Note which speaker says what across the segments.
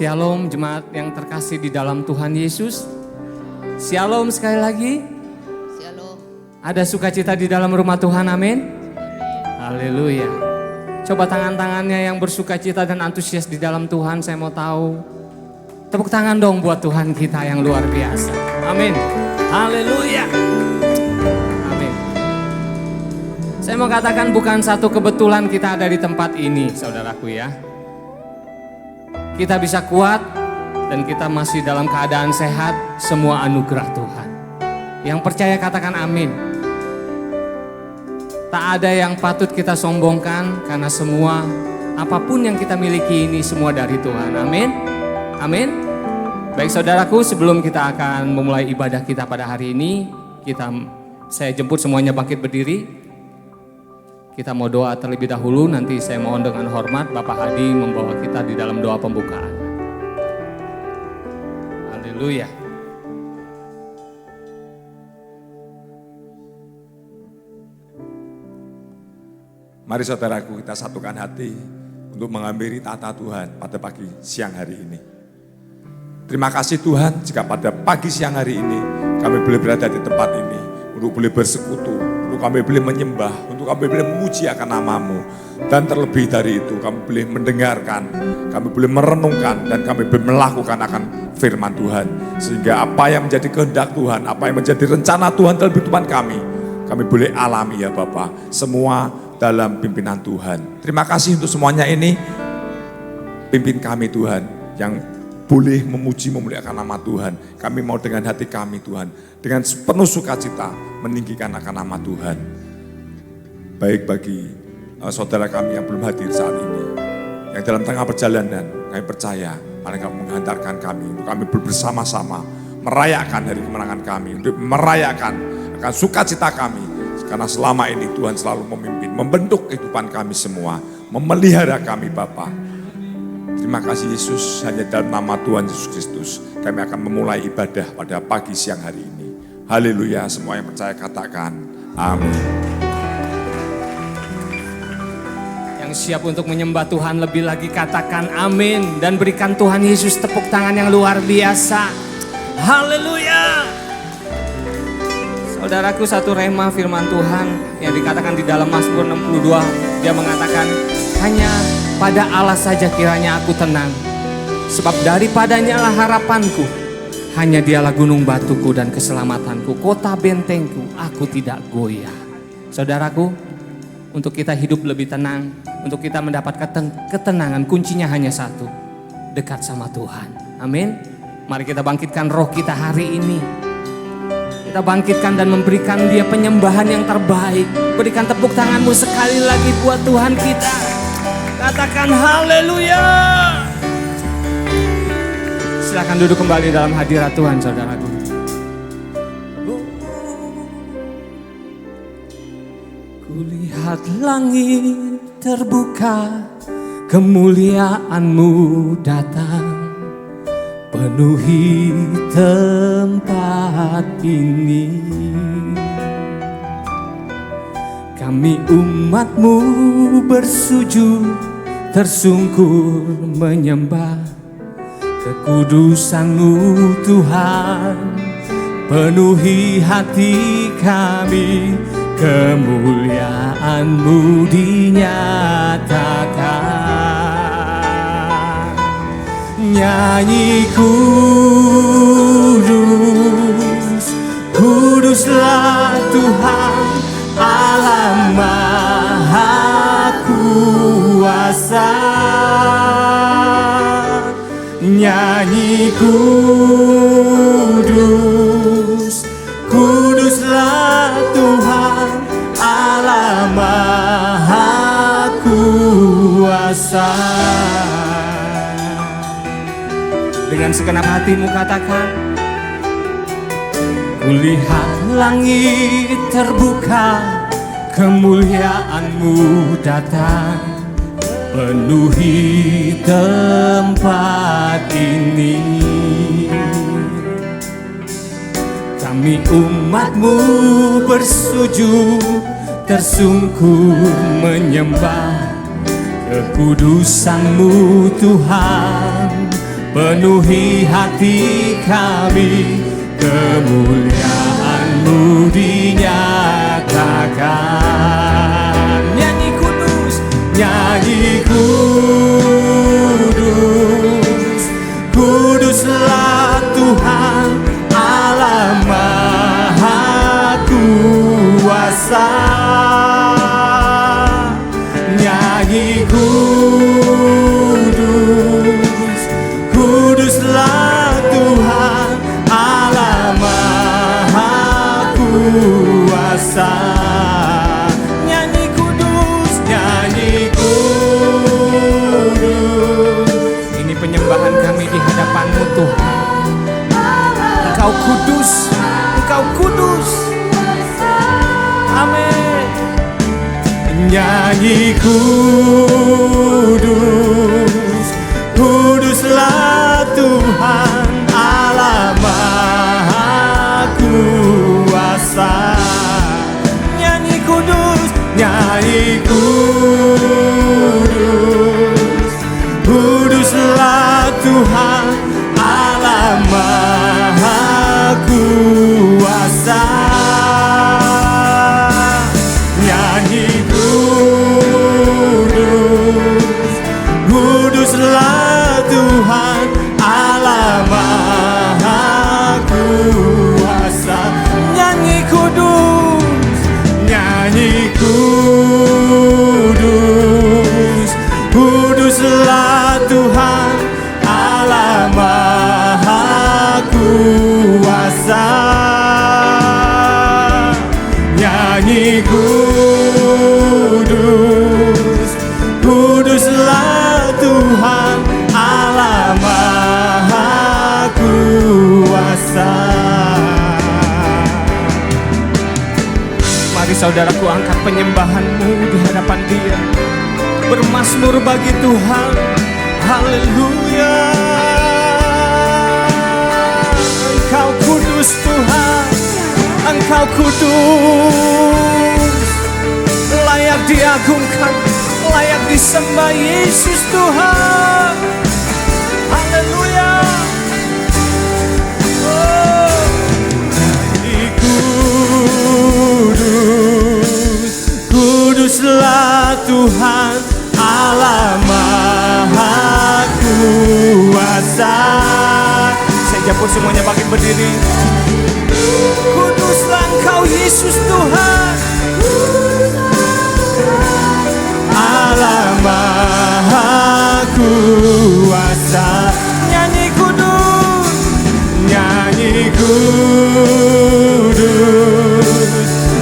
Speaker 1: Shalom jemaat yang terkasih di dalam Tuhan Yesus. Shalom sekali lagi.
Speaker 2: Shalom.
Speaker 1: Ada sukacita di dalam rumah Tuhan, amin. Haleluya. Coba tangan-tangannya yang bersukacita dan antusias di dalam Tuhan, saya mau tahu. Tepuk tangan dong buat Tuhan kita yang luar biasa. Amin. Haleluya. Amin. Saya mau katakan bukan satu kebetulan kita ada di tempat ini, saudaraku ya. Kita bisa kuat dan kita masih dalam keadaan sehat, semua anugerah Tuhan. Yang percaya katakan amin. Tak ada yang patut kita sombongkan karena semua apapun yang kita miliki ini semua dari Tuhan. Amin. Amin. Baik saudaraku, sebelum kita akan memulai ibadah kita pada hari ini, saya jemput semuanya bangkit berdiri. Kita mau doa terlebih dahulu, nanti saya mohon dengan hormat Bapak Hadi membawa kita di dalam doa pembukaan. Haleluya.
Speaker 3: Mari saudaraku, kita satukan hati untuk menghampiri tahta Tuhan pada pagi siang hari ini. Terima kasih Tuhan jika pada pagi siang hari ini kami boleh berada di tempat ini untuk boleh bersekutu, untuk kami boleh menyembah, untuk kami boleh memuji akan nama-Mu. Dan terlebih dari itu kami boleh mendengarkan, kami boleh merenungkan, dan kami boleh melakukan akan firman Tuhan. Sehingga apa yang menjadi kehendak Tuhan, apa yang menjadi rencana Tuhan dalam kehidupan kami boleh alami ya Bapa. Semua dalam pimpinan Tuhan. Terima kasih untuk semuanya ini. Pimpin kami Tuhan yang boleh memuji memuliakan nama Tuhan. Kami mau dengan hati kami Tuhan, dengan penuh sukacita meninggikan akan nama Tuhan. Baik bagi saudara kami yang belum hadir saat ini, yang dalam tengah perjalanan, kami percaya mereka menghantarkan kami untuk kami bersama-sama merayakan hari kemenangan kami, untuk merayakan akan sukacita kami. Karena selama ini Tuhan selalu memimpin, membentuk kehidupan kami semua, memelihara kami Bapa. Terima kasih Yesus, hanya dalam nama Tuhan Yesus Kristus kami akan memulai ibadah pada pagi siang hari ini. Haleluya, semua yang percaya katakan amin.
Speaker 1: Yang siap untuk menyembah Tuhan lebih lagi katakan amin. Dan berikan Tuhan Yesus tepuk tangan yang luar biasa. Haleluya. Saudaraku, satu rema firman Tuhan yang dikatakan di dalam Mazmur 62. Dia mengatakan, hanya pada Allah saja kiranya aku tenang, sebab daripadanya lah harapanku. Hanya dialah gunung batuku dan keselamatanku, kota bentengku, aku tidak goyah. Saudaraku, untuk kita hidup lebih tenang, untuk kita mendapat ketenangan, kuncinya hanya satu, dekat sama Tuhan. Amin. Mari kita bangkitkan roh kita hari ini. Kita bangkitkan dan memberikan Dia penyembahan yang terbaik. Berikan tepuk tanganmu sekali lagi buat Tuhan kita. Katakan haleluya. Silakan duduk kembali dalam hadirat Tuhan, saudaraku. Kulihat langit terbuka, kemuliaan-Mu datang, penuhi tempat ini. Kami umat-Mu bersujud, tersungkur menyembah kekudusan-Mu Tuhan. Penuhi hati kami, kemuliaan-Mu dinyatakan. Nyanyi kudus, kuduslah Tuhan Allah Maha Kuasa. Nyanyi kudus, kuduslah Tuhan Allah Maha Kuasa. Dengan segenap hatimu katakan, kulihat langit terbuka, kemuliaan-Mu datang, penuhi tempat ini. Kami umat-Mu bersujud, tersungkur menyembah kekudusan-Mu Tuhan. penuhi hati kami, kemuliaan-Mu dinyatakan. Nyanyi kudus, nyanyi kudus, kuduslah Tuhan Allah Maha Kuasa. Nyanyi kudus, kuduslah Tuhan Allah Maha Kuasa. Nyanyi kudus, nyanyi kudus. Ini penyembahan kami di hadapan-Mu Tuhan. Engkau kudus, Engkau kudus. Amin. Nyanyi kudus, kuduslah Tuhan Allah Maha Kuasa. Nyanyi kudus, nyanyi kudus, kuduslah Tuhan Allah Maha Kuasa. Nyanyi kudus, kuduslah Tuhan Allah Maha Kuasa. Nyanyi kudus, nyanyi kudus, kuduslah Tuhan Allah Maha Kuasa. Nyanyi kudus, kuduslah Tuhan Allah Maha Kuasa. Mari saudaraku angkat penyembahan-Mu di hadapan Dia, bermazmur bagi Tuhan. Haleluya. Engkau kudus Tuhan, Engkau kudus, layak diagungkan, layak disembah Yesus Tuhan. Haleluya. Oh. Kudus, kuduslah Tuhan Allah Maha Kuasa. Saya pun semuanya bangkit berdiri. Kuduslah Engkau Yesus Tuhan Allah Maha Kuasa. Nyanyi kudus, nyanyi kudus,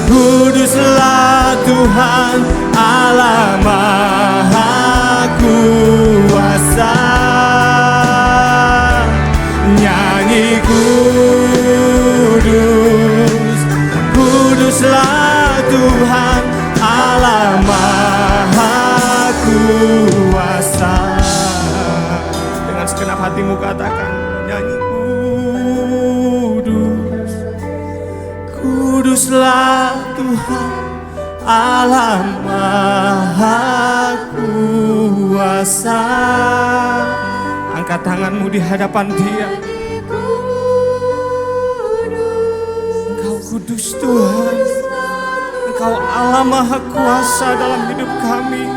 Speaker 1: kuduslah Tuhan Allah Maha Kuasa. Nyanyi kudus, kuduslah Tuhan Allah Maha Kuasa. Dengan segenap hatimu katakan, nyanyi kudus, kuduslah Tuhan Allah Maha Kuasa. Angkat tanganmu di hadapan Dia. Engkau kudus Tuhan, Engkau Allah Maha Kuasa dalam hidup kami.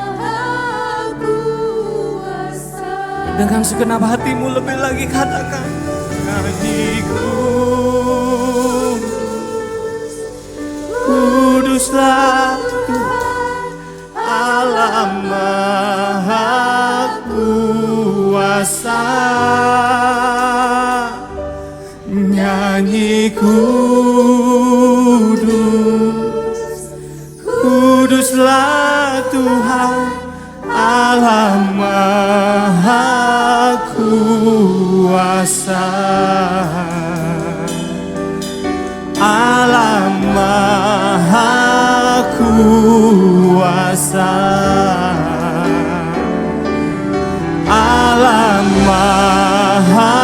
Speaker 1: Dengan segenap hatimu lebih lagi katakan, nyanyi kuduslah Tuhan Allah Maha Kuasa. Nyanyi kudus, kuduslah Tuhan Allah Maha Kuasa. Allah Maha Kuasa. Allah Maha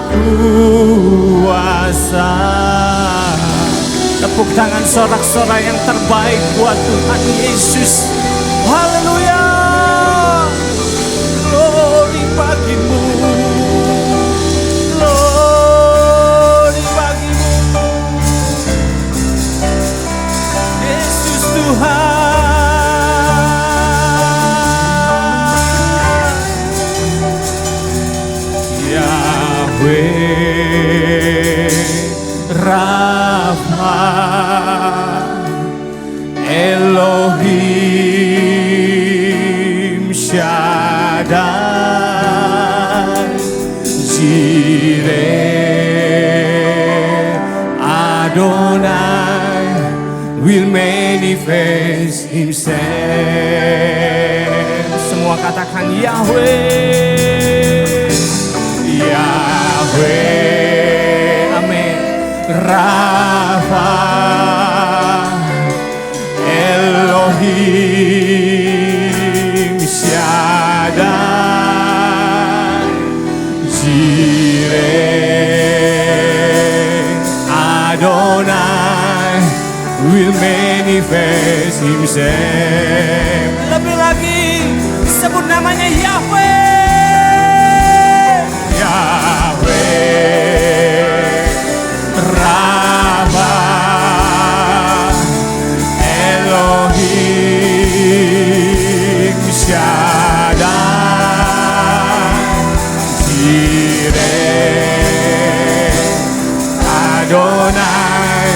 Speaker 1: Kuasa. Tepuk tangan sorak-sorai yang terbaik buat Tuhan Yesus. Haleluya. Glory bagimu. Tuhan. Yahweh Rafa, Elohim Shaddai, Jireh Adonai will manifest himself. Semua katakan Yahweh, Yahweh, amin. Rafa, Elohim Shaddai, Jireh Adonai will manifest himself. Lebih lagi, sebut namanya Yahweh, Yahweh Rafa, Elohim Shaddai, Jireh Adonai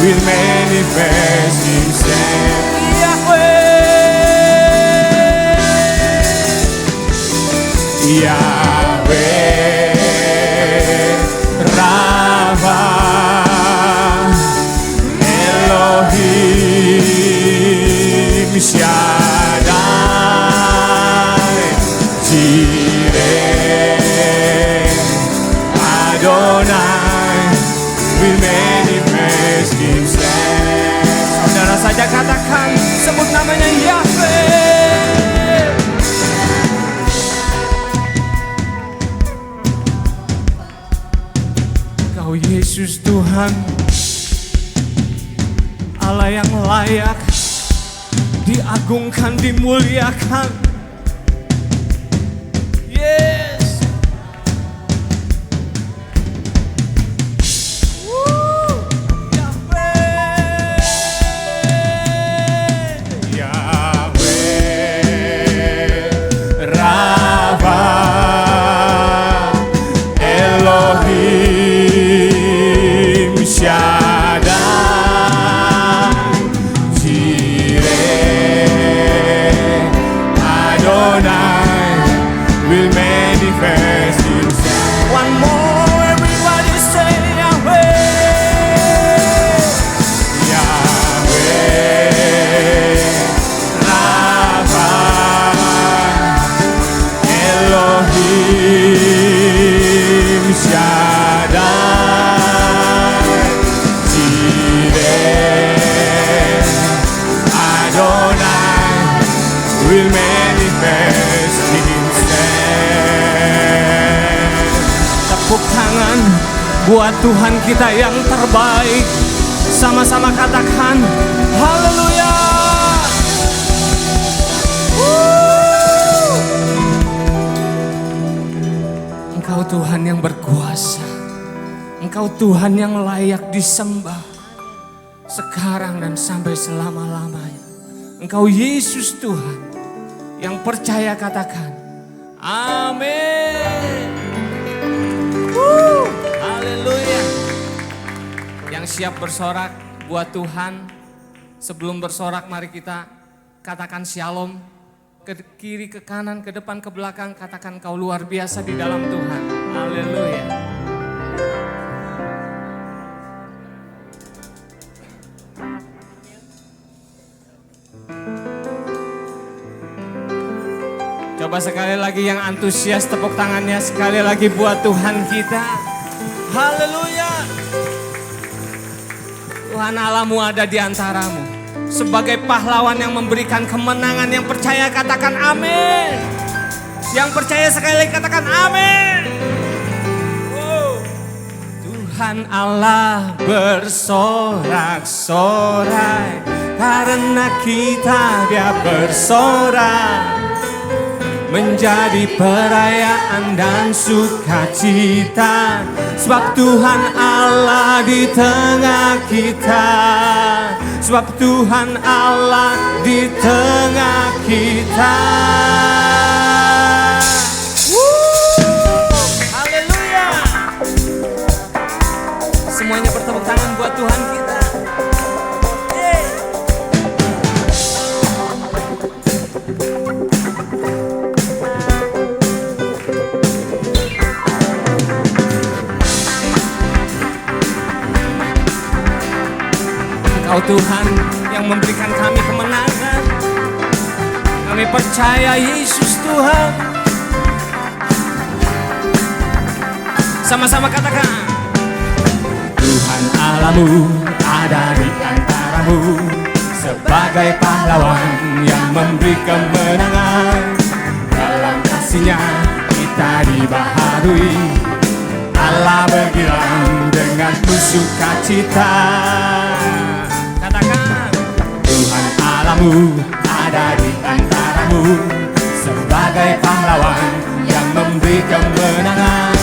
Speaker 1: will manifest himself. Yahweh, Yahweh Rafa, Elohim Shaddai, Jireh Adonai will manifest himself. Saudara saja katakan, sebut namanya Yahweh. Engkau Yesus Tuhan, Allah yang layak diagungkan, dimuliakan. Yes. Yahweh, Yahweh Rafa, Elohim Shaddai, Jireh Adonai will manifest himself. One more, everybody say Yahweh, Yahweh Rafa, Elohim Shaddai, Jireh Adonai will manifest himself. Tepuk tangan buat Tuhan kita yang terbaik. Sama-sama katakan haleluya. Engkau Tuhan yang berkuasa, Engkau Tuhan yang layak disembah sekarang dan sampai selama-lamanya. Engkau Yesus Tuhan, yang percaya katakan amin. Haleluya. Yang siap bersorak buat Tuhan, sebelum bersorak mari kita katakan shalom. Ke kiri, ke kanan, ke depan, ke belakang, katakan kau luar biasa di dalam Tuhan. Haleluya. Coba sekali lagi yang antusias tepuk tangannya sekali lagi buat Tuhan kita. Haleluya. Tuhan Allahmu ada di antaramu. Sebagai pahlawan yang memberikan kemenangan, yang percaya katakan amin. Yang percaya sekali lagi katakan amin. Tuhan Allah bersorak-sorai, karena kita Dia bersorak. Menjadi perayaan dan sukacita, sebab Tuhan Allah di tengah kita. sebab Tuhan Allah di tengah kita. Haleluya. Semuanya bertepuk tangan buat Tuhan kita. Engkau Tuhan yang memberikan kami kemenangan. Kami percaya Yesus Tuhan. Sama-sama katakan, Tuhan Allahmu ada di antaramu, sebagai pahlawan yang memberi kemenangan. Dalam kasih-Nya kita dibaharui, Allah bergilang dengan sukacita. Katakan, Tuhan Allahmu ada di antaramu, sebagai pahlawan yang memberi kemenangan.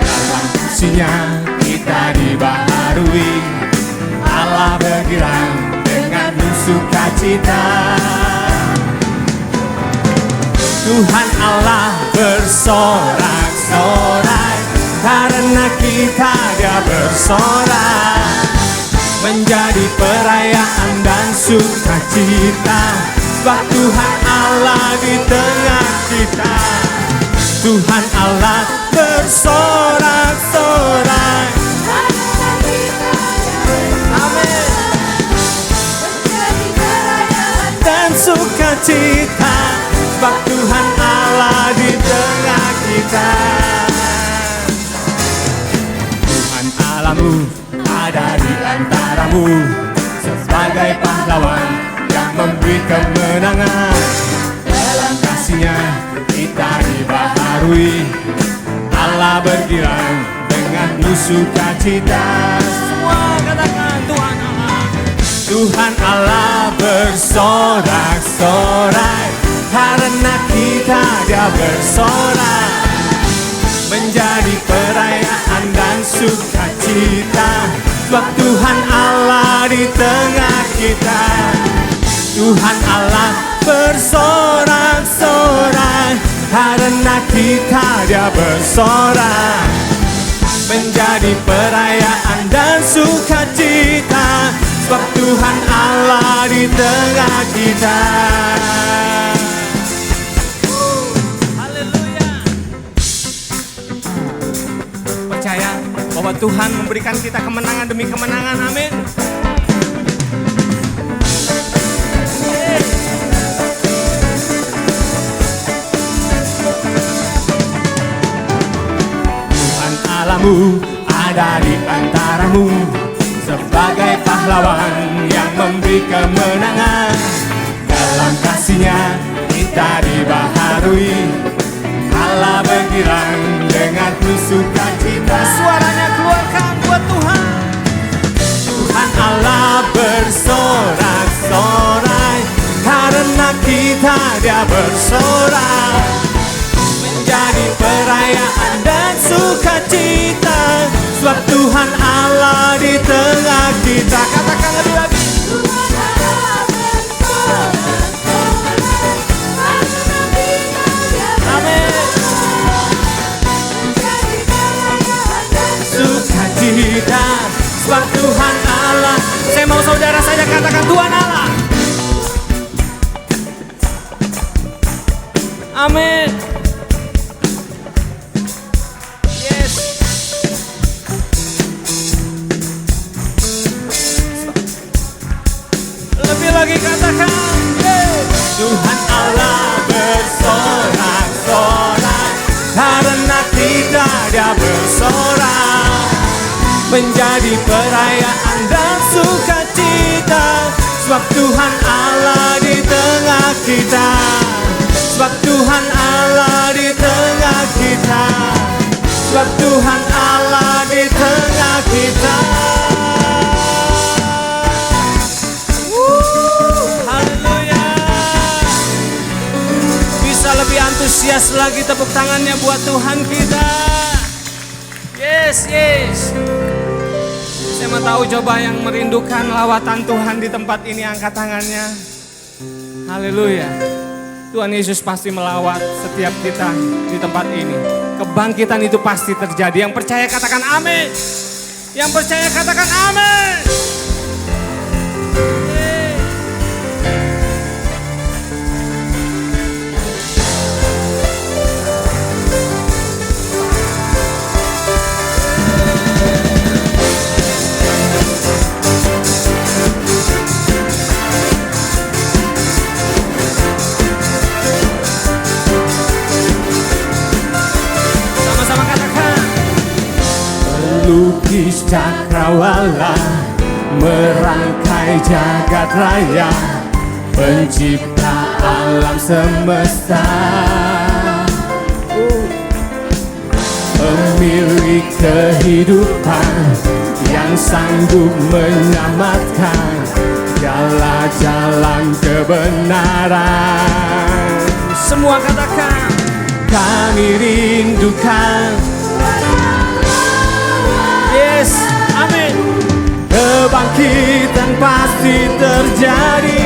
Speaker 1: Dalam kasih-Nya kita dibaharui, Allah bergilang dengan sukacita. Tuhan Allah bersorak-sorai, karena kita Dia bersorak, menjadi perayaan dan sukacita, sebab Tuhan Allah di tengah kita. Tuhan Allah bersorak-sorai, amin, menjadi perayaan dan sukacita, sebab Tuhan Allah di tengah kita. Tuhan Allahmu ada di antaramu, sebagai pahlawan yang memberi kemenangan. Dalam kasih-Nya kita dibaharui, Allah bergilang dengan sukacita. Semua katakan, Tuhan Allah. Tuhan Allah bersorak-sorai, karena kita Dia bersorak, menjadi perayaan dan sukacita, sebab Tuhan Allah di tengah kita. Tuhan Allah bersorak-sorai, karena kita Dia bersorak, menjadi perayaan dan sukacita, sebab Tuhan Allah di tengah kita. Percaya bahwa Tuhan memberikan kita kemenangan demi kemenangan, amin. Tuhan Allahmu ada di antaramu, sebagai pahlawan yang memberi kemenangan. Dalam kasih-Nya kita dibaharui, Allah bergilang dengan sukacita. Suaranya keluarkan buat Tuhan. Tuhan Allah bersorak-sorai, karena kita Dia bersorak, menjadi perayaan dan sukacita, sebab Tuhan Allah di tengah kita. Katakan lebih lagi. Sukacita, sebab Tuhan Allah. Saya mau saudara saja katakan, Tuhan Allah. Amin. Yes. Lebih lagi katakan, Tuhan Allah bersorak-sorai, karena kita Dia bersorak, menjadi perayaan dan sukacita, sebab Tuhan Allah di tengah kita. Sebab Tuhan Allah di tengah kita, sebab Tuhan Allah di tengah kita. Haleluya. Bisa lebih antusias lagi tepuk tangannya buat Tuhan kita. Yes, yes. Saya mau tahu coba yang merindukan lawatan Tuhan di tempat ini angkat tangannya. Haleluya. Tuhan Yesus pasti melawat setiap kita di tempat ini. Kebangkitan itu pasti terjadi. Yang percaya katakan amin. Yang percaya katakan amin.
Speaker 2: Lukis cakrawala, merangkai jagat raya, pencipta alam semesta, pemilik kehidupan yang sanggup menyelamatkan segala jalan kebenaran.
Speaker 1: Semua katakan,
Speaker 2: kami rindukan.
Speaker 1: yes, amin.
Speaker 2: Kebangkitan pasti terjadi.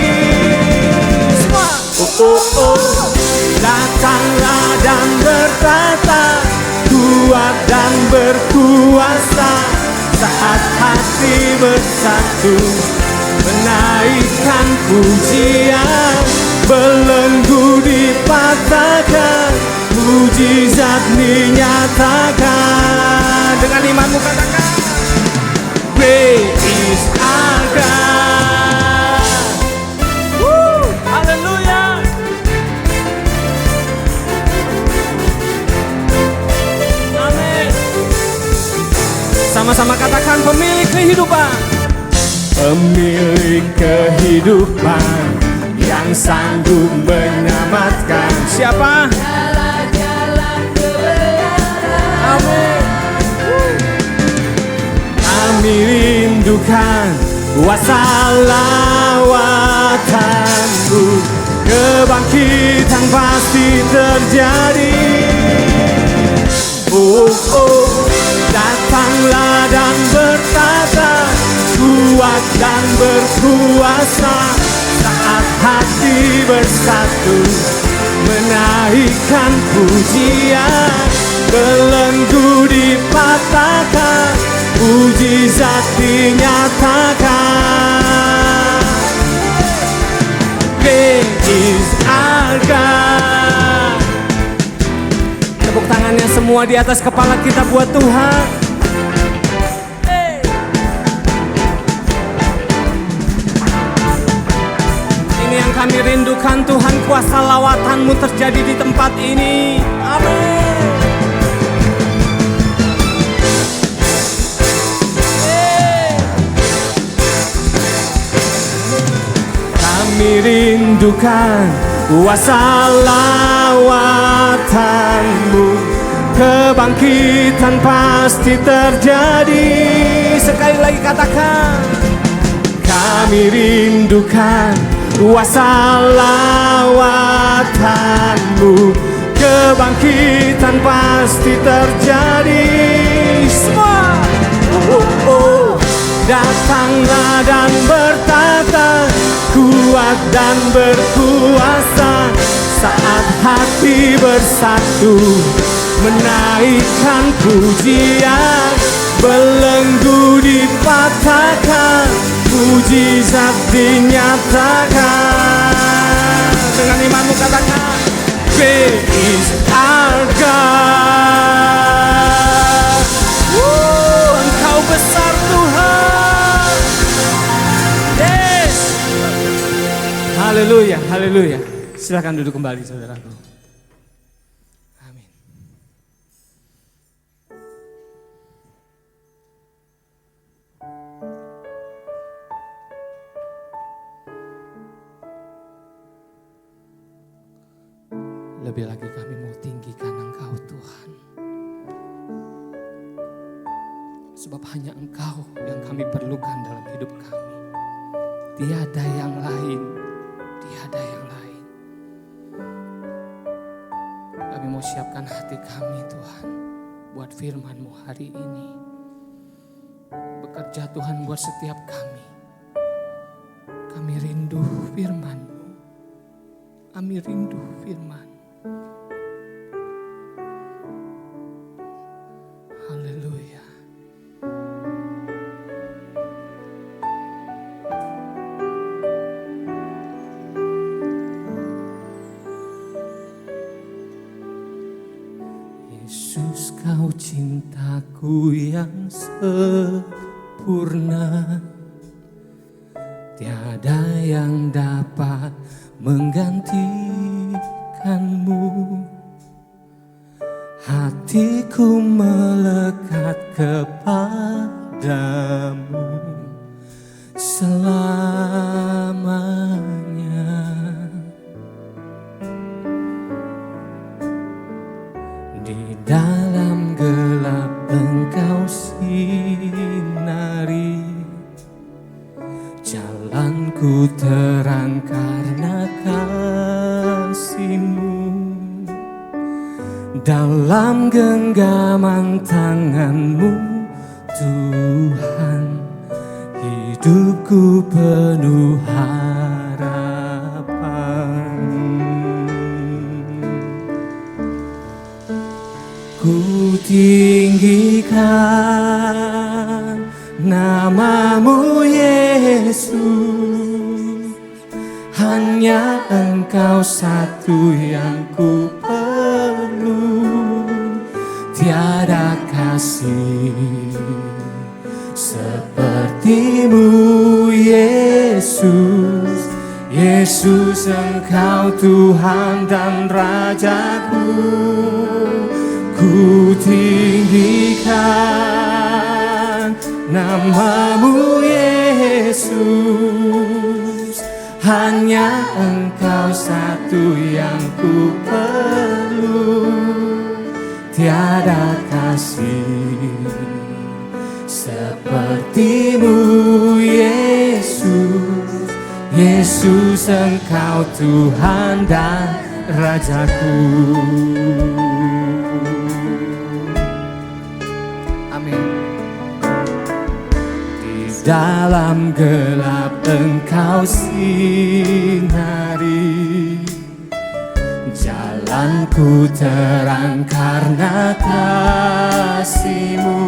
Speaker 1: Semua.
Speaker 2: Datanglah dan bertata, kuat dan berkuasa, saat hati bersatu, menaikkan pujian, belenggu dipatahkan, mujizat dinyatakan.
Speaker 1: Dengan imanmu katakan,
Speaker 2: Great is our God.
Speaker 1: haleluya. Amin. Sama-sama katakan pemilik kehidupan.
Speaker 2: Pemilik kehidupan yang sanggup menyelamatkan.
Speaker 1: Siapa? Amin.
Speaker 2: Kami rindukan kuasa lawatanmu, kebangkitan pasti terjadi. Datanglah dan bertata, kuat dan berkuasa, saat hati bersatu, menaikkan pujian, belenggu dipatahkan, mujizat dinyatakan. Great is our God.
Speaker 1: Tepuk tangannya semua di atas kepala kita buat Tuhan. Ini yang kami rindukan Tuhan, kuasa lawatanmu terjadi di tempat ini. Amin.
Speaker 2: Kami rindukan kuasa lawatanmu, kebangkitan pasti terjadi.
Speaker 1: Sekali lagi katakan,
Speaker 2: kami rindukan kuasa lawatanmu, kebangkitan pasti terjadi.
Speaker 1: semua.
Speaker 2: Datanglah dan bertata, kuat dan berkuasa, saat hati bersatu, menaikkan pujian, belenggu dipatahkan, mujizat dinyatakan.
Speaker 1: Dengan imanmu katakan,
Speaker 2: Great is our God.
Speaker 1: Engkau besar Tuhan. Yes. Haleluya, haleluya. Silakan duduk kembali saudaraku. Amin. Lebih lagi kami mau tinggikan Engkau Tuhan. Sebab hanya Engkau yang kami perlukan dalam hidup kami. Tiada yang lain, tiada yang lain. Kami mau siapkan hati kami Tuhan, buat firman-Mu hari ini. bekerja Tuhan buat setiap kami. Kami rindu firman-Mu. Kami rindu firman. Haleluya. Yesus, Kau cintaku yang sempurna, tiada yang dapat menggantikanmu. Hatiku melekat kepadamu selamanya. Di dalam gelap Engkau sinari, jalanku terang karena kasih-Mu. Dalam genggaman tangan-Mu Tuhan, hidupku penuh harapan. Ku tinggikan nama-Mu Yesus, hanya Engkau satu yang ku perlu. Tiada kasih seperti-Mu Yesus. Yesus, Engkau Tuhan dan Rajaku. Ku tinggikan nama-Mu Yesus, hanya Engkau satu yang ku perlu. Tiada kasih seperti-Mu Yesus. Yesus, Engkau Tuhan dan Rajaku. Amin. Di dalam gelap Engkau sinari, jalanku terang karena kasih-Mu.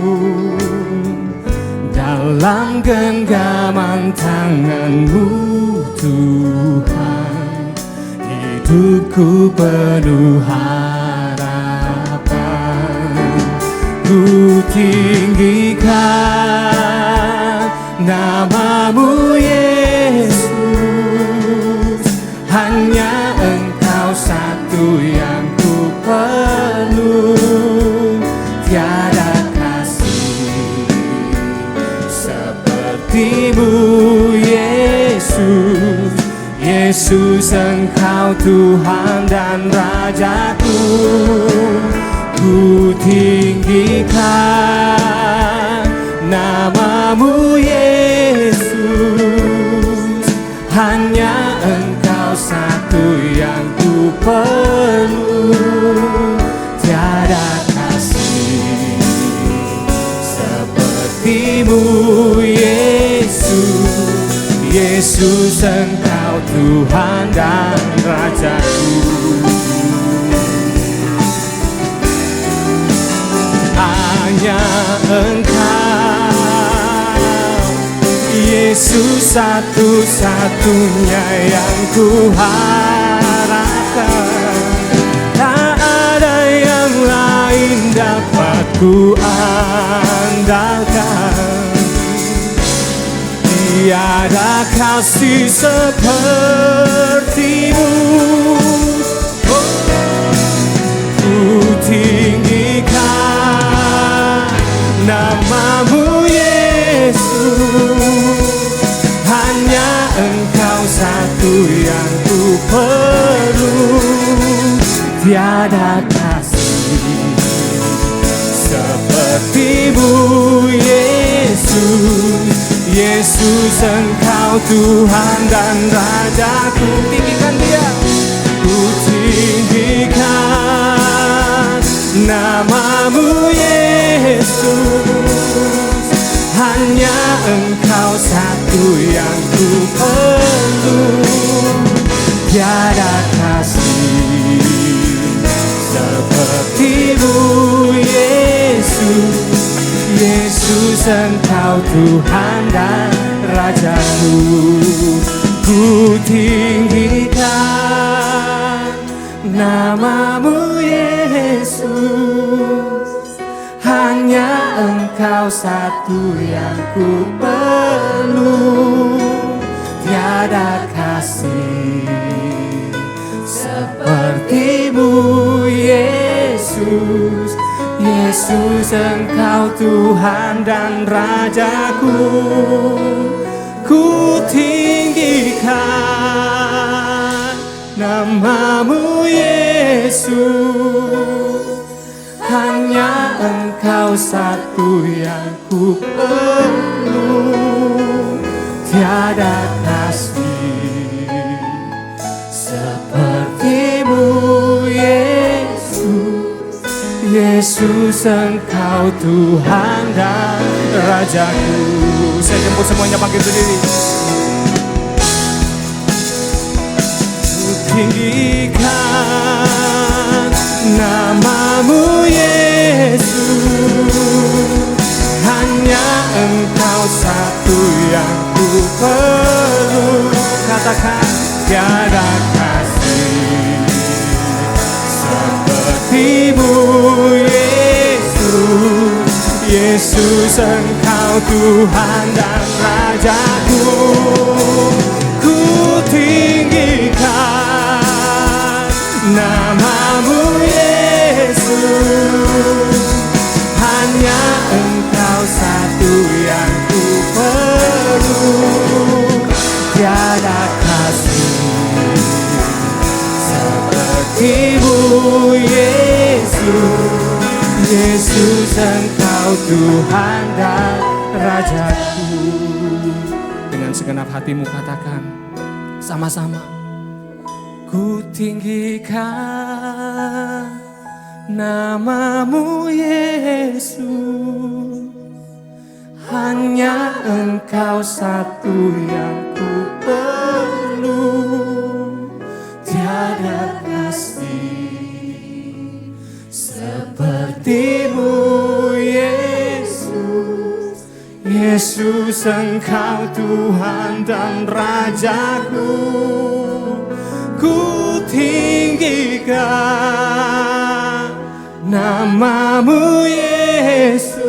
Speaker 1: Dalam genggaman tangan-Mu Tuhan, hidupku penuh harapan. Ku tinggikan nama-Mu Yesus, hanya Engkau satu yang ku perlu. Tiada kasih seperti-Mu Yesus. Yesus, Engkau Tuhan dan Rajaku. Ku tinggikan nama-Mu Yesus, hanya Engkau satu yang ku perlu. Tiada kasih seperti-Mu Yesus. Yesus, Engkau Tuhan dan Rajaku. Hanya Engkau Yesus, satu-satunya yang ku harapkan. Tak ada yang lain dapat ku andalkan. Tiada kasih seperti-Mu. Ku tinggikan nama-Mu Yesus, hanya Engkau satu yang ku perlu. Tiada kasih seperti-Mu Yesus. Yesus, Engkau Tuhan dan Rajaku. Tinggikan Dia. Ku tinggikan nama-Mu Yesus,
Speaker 2: hanya Engkau satu yang ku perlu. Tiada kasih seperti-Mu Yesus. Yesus Engkau Tuhan dan Rajaku. Ku tinggikan nama-Mu Yesus. Hanya Engkau satu yang ku perlu. Tiada kasih seperti-Mu Yesus. Yesus Engkau Tuhan dan Rajaku. Ku tinggikan nama-Mu Yesus. Hanya Engkau satu yang ku perlu. Tiada kasih seperti-Mu Yesus. Yesus Engkau Tuhan dan Rajaku. Saya jemput semuanya bangkit berdiri. Ku tinggikan nama-Mu Yesus. Hanya Engkau satu yang ku perlu. Katakan, tiada kasih seperti-Mu Yesus. Yesus Engkau Tuhan dan Rajaku. Ku tinggikan nama-Mu Yesus. Hanya Engkau satu yang ku perlu. Tiada kasih seperti-Mu Yesus. Yesus Engkau Tuhan dan Rajaku.
Speaker 1: Dengan segenap hatimu katakan sama-sama.
Speaker 2: Ku tinggikan nama-Mu Yesus. Hanya Engkau satu yang ku perlu. Tiada kasih seperti-Mu Yesus. Yesus Engkau Tuhan dan Rajaku. Ku tinggikan nama-Mu Yesus.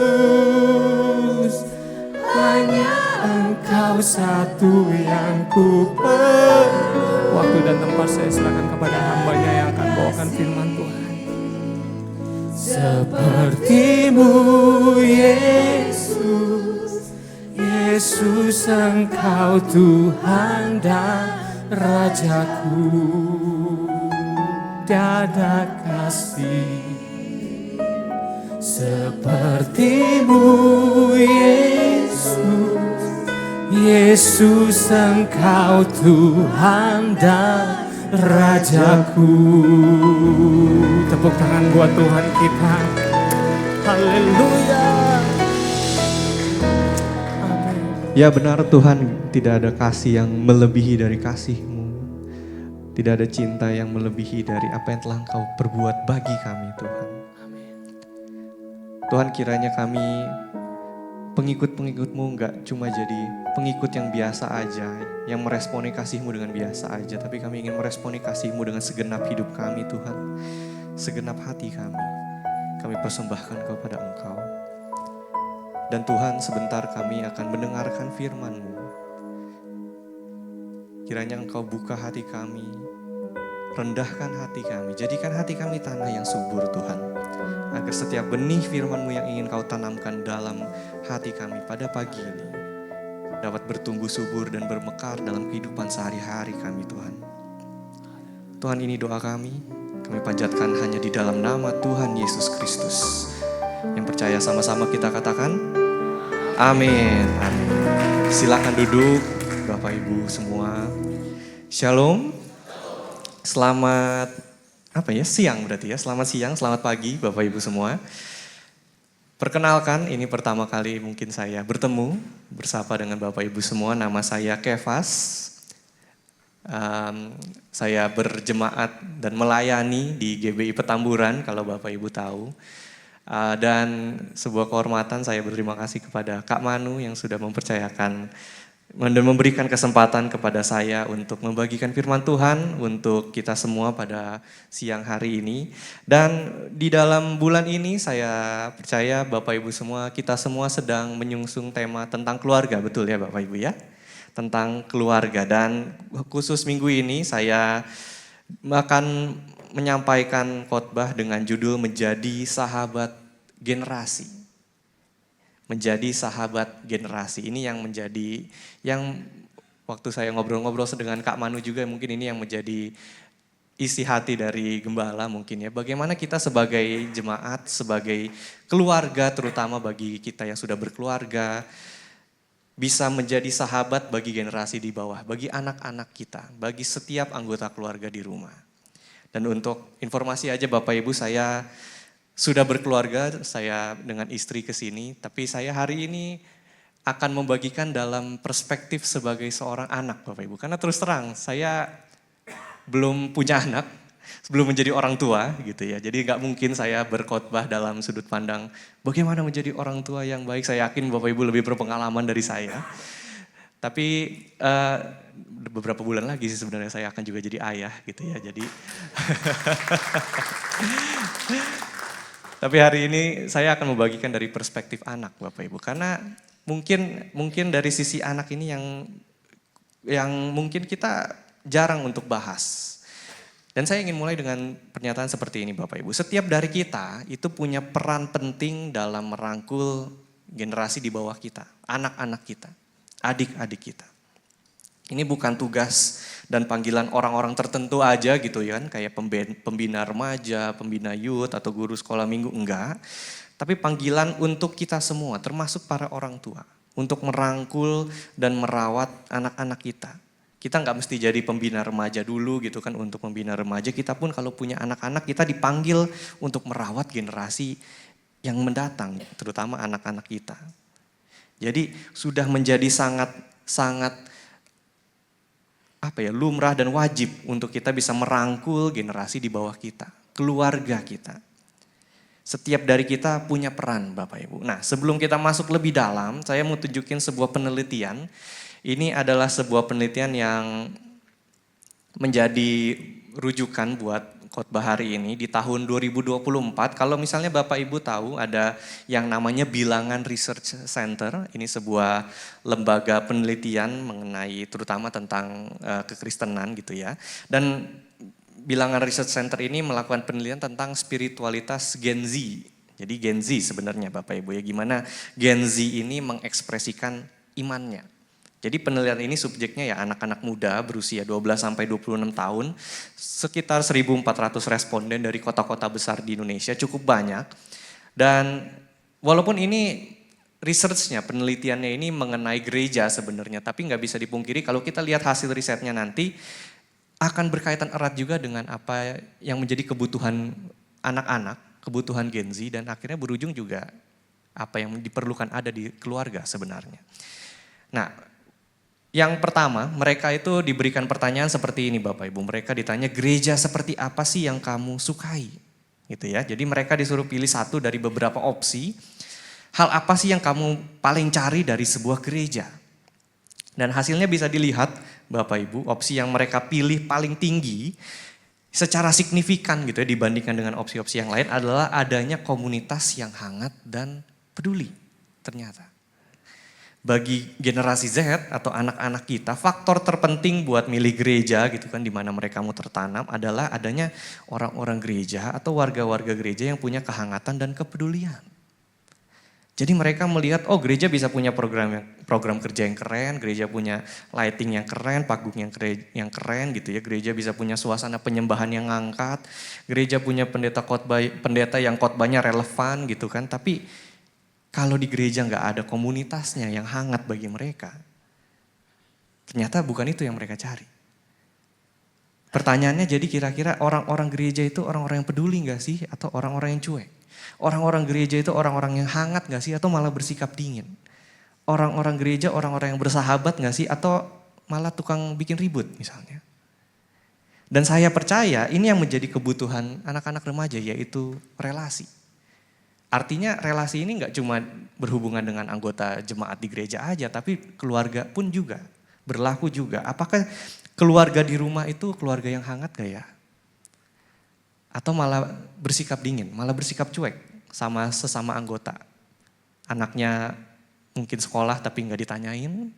Speaker 2: Hanya Engkau satu yang ku perlu.
Speaker 1: Waktu dan tempat saya serahkan kepada hamba-Nya yang akan bawakan firman Tuhan.
Speaker 2: Seperti-Mu Yesus. Yesus Engkau Tuhan dan Rajaku. Tiada kasih seperti-Mu Yesus. Yesus Engkau Tuhan dan Rajaku.
Speaker 1: Tepuk tangan buat Tuhan kita.
Speaker 2: Haleluya.
Speaker 4: Ya benar Tuhan, tidak ada kasih yang melebihi dari kasih-Mu. Tidak ada cinta yang melebihi dari apa yang telah Engkau perbuat bagi kami Tuhan. Tuhan, kiranya kami pengikut-pengikut-Mu enggak cuma jadi pengikut yang biasa aja, yang meresponi kasih-Mu dengan biasa aja, tapi kami ingin meresponi kasih-Mu dengan segenap hidup kami Tuhan. Segenap hati kami persembahkan kepada Engkau. Dan Tuhan, sebentar kami akan mendengarkan firman-Mu. Kiranya Engkau buka hati kami, rendahkan hati kami, jadikan hati kami tanah yang subur Tuhan. Agar setiap benih firman-Mu yang ingin Kau tanamkan dalam hati kami pada pagi ini dapat bertumbuh subur dan bermekar dalam kehidupan sehari-hari kami Tuhan. Tuhan, ini doa kami panjatkan hanya di dalam nama Tuhan Yesus Kristus. Yang percaya sama-sama kita katakan, amin. Amin. Silakan duduk Bapak Ibu semua. Shalom. Selamat siang berarti ya. Selamat siang, selamat pagi Bapak Ibu semua. Perkenalkan, ini pertama kali mungkin saya bertemu, bersapa dengan Bapak Ibu semua. Nama saya Kefas. Saya berjemaat dan melayani di GBI Petamburan, kalau Bapak Ibu tahu. Dan sebuah kehormatan, saya berterima kasih kepada Kak Manu yang sudah mempercayakan dan memberikan kesempatan kepada saya untuk membagikan firman Tuhan untuk kita semua pada siang hari ini. Dan di dalam bulan ini saya percaya Bapak Ibu semua, kita semua sedang menyungsung tema tentang keluarga, betul ya Bapak Ibu ya? Tentang keluarga, dan khusus minggu ini saya akan menyampaikan khotbah dengan judul Menjadi Sahabat Generasi. Menjadi sahabat generasi, ini yang menjadi, yang waktu saya ngobrol-ngobrol dengan Kak Manu juga, mungkin ini yang menjadi isi hati dari gembala mungkin ya. Bagaimana kita sebagai jemaat, sebagai keluarga, terutama bagi kita yang sudah berkeluarga, bisa menjadi sahabat bagi generasi di bawah, bagi anak-anak kita, bagi setiap anggota keluarga di rumah. Dan untuk informasi aja Bapak Ibu, saya sudah berkeluarga, saya dengan istri ke sini, tapi saya hari ini akan membagikan dalam perspektif sebagai seorang anak Bapak Ibu. Karena terus terang, saya belum punya anak, belum menjadi orang tua gitu ya. Jadi gak mungkin saya berkhotbah dalam sudut pandang bagaimana menjadi orang tua yang baik. Saya yakin Bapak Ibu lebih berpengalaman dari saya. Tapi beberapa bulan lagi sih sebenarnya saya akan juga jadi ayah gitu ya. Jadi tapi hari ini saya akan membagikan dari perspektif anak Bapak Ibu. Karena mungkin dari sisi anak ini yang mungkin kita jarang untuk bahas. Dan saya ingin mulai dengan pernyataan seperti ini Bapak Ibu. Setiap dari kita itu punya peran penting dalam merangkul generasi di bawah kita. Anak-anak kita, adik-adik kita. Ini bukan tugas dan panggilan orang-orang tertentu aja gitu ya kan, kayak pembina remaja, pembina youth atau guru sekolah minggu, enggak. Tapi panggilan untuk kita semua, termasuk para orang tua, untuk merangkul dan merawat anak-anak kita. Kita nggak mesti jadi pembina remaja dulu gitu kan, untuk pembina remaja kita pun kalau punya anak-anak kita dipanggil untuk merawat generasi yang mendatang, terutama anak-anak kita. Jadi sudah menjadi sangat lumrah dan wajib untuk kita bisa merangkul generasi di bawah kita, keluarga kita. Setiap dari kita punya peran Bapak Ibu. Nah sebelum kita masuk lebih dalam, saya mau tunjukin sebuah penelitian. Ini adalah sebuah penelitian yang menjadi rujukan buat khotbah hari ini di tahun 2024. Kalau misalnya Bapak Ibu tahu ada yang namanya Bilangan Research Center. Ini sebuah lembaga penelitian mengenai terutama tentang kekristenan gitu ya. Dan Bilangan Research Center ini melakukan penelitian tentang spiritualitas Gen Z. Jadi Gen Z sebenarnya Bapak Ibu ya, gimana Gen Z ini mengekspresikan imannya. Jadi penelitian ini subjeknya ya anak-anak muda berusia 12-26 tahun, sekitar 1.400 responden dari kota-kota besar di Indonesia, cukup banyak. Dan walaupun ini research-nya, penelitiannya ini mengenai gereja sebenarnya, tapi nggak bisa dipungkiri kalau kita lihat hasil risetnya nanti akan berkaitan erat juga dengan apa yang menjadi kebutuhan anak-anak, kebutuhan Gen Z, dan akhirnya berujung juga apa yang diperlukan ada di keluarga sebenarnya. Nah, yang pertama, mereka itu diberikan pertanyaan seperti ini Bapak Ibu. Mereka ditanya, gereja seperti apa sih yang kamu sukai? Gitu ya. Jadi mereka disuruh pilih satu dari beberapa opsi. Hal apa sih yang kamu paling cari dari sebuah gereja? Dan hasilnya bisa dilihat Bapak Ibu, opsi yang mereka pilih paling tinggi secara signifikan gitu ya dibandingkan dengan opsi-opsi yang lain adalah adanya komunitas yang hangat dan peduli ternyata. Bagi generasi Z atau anak-anak kita, faktor terpenting buat milih gereja gitu kan, di mana mereka mau tertanam adalah adanya orang-orang gereja atau warga-warga gereja yang punya kehangatan dan kepedulian. Jadi mereka melihat, oh gereja bisa punya program kerja yang keren, gereja punya lighting yang keren, panggung yang keren gitu ya. Gereja bisa punya suasana penyembahan yang ngangkat, gereja punya pendeta yang khotbahnya relevan gitu kan. Tapi kalau di gereja nggak ada komunitasnya yang hangat bagi mereka, ternyata bukan itu yang mereka cari. Pertanyaannya jadi kira-kira orang-orang gereja itu orang-orang yang peduli nggak sih? Atau orang-orang yang cuek? Orang-orang gereja itu orang-orang yang hangat gak sih atau malah bersikap dingin? Orang-orang gereja orang-orang yang bersahabat gak sih atau malah tukang bikin ribut misalnya? Dan saya percaya ini yang menjadi kebutuhan anak-anak remaja yaitu relasi. Artinya relasi ini gak cuma berhubungan dengan anggota jemaat di gereja aja tapi keluarga pun juga, berlaku juga. Apakah keluarga di rumah itu keluarga yang hangat gak ya? Atau malah bersikap dingin, malah bersikap cuek sama sesama anggota. Anaknya mungkin sekolah tapi nggak ditanyain.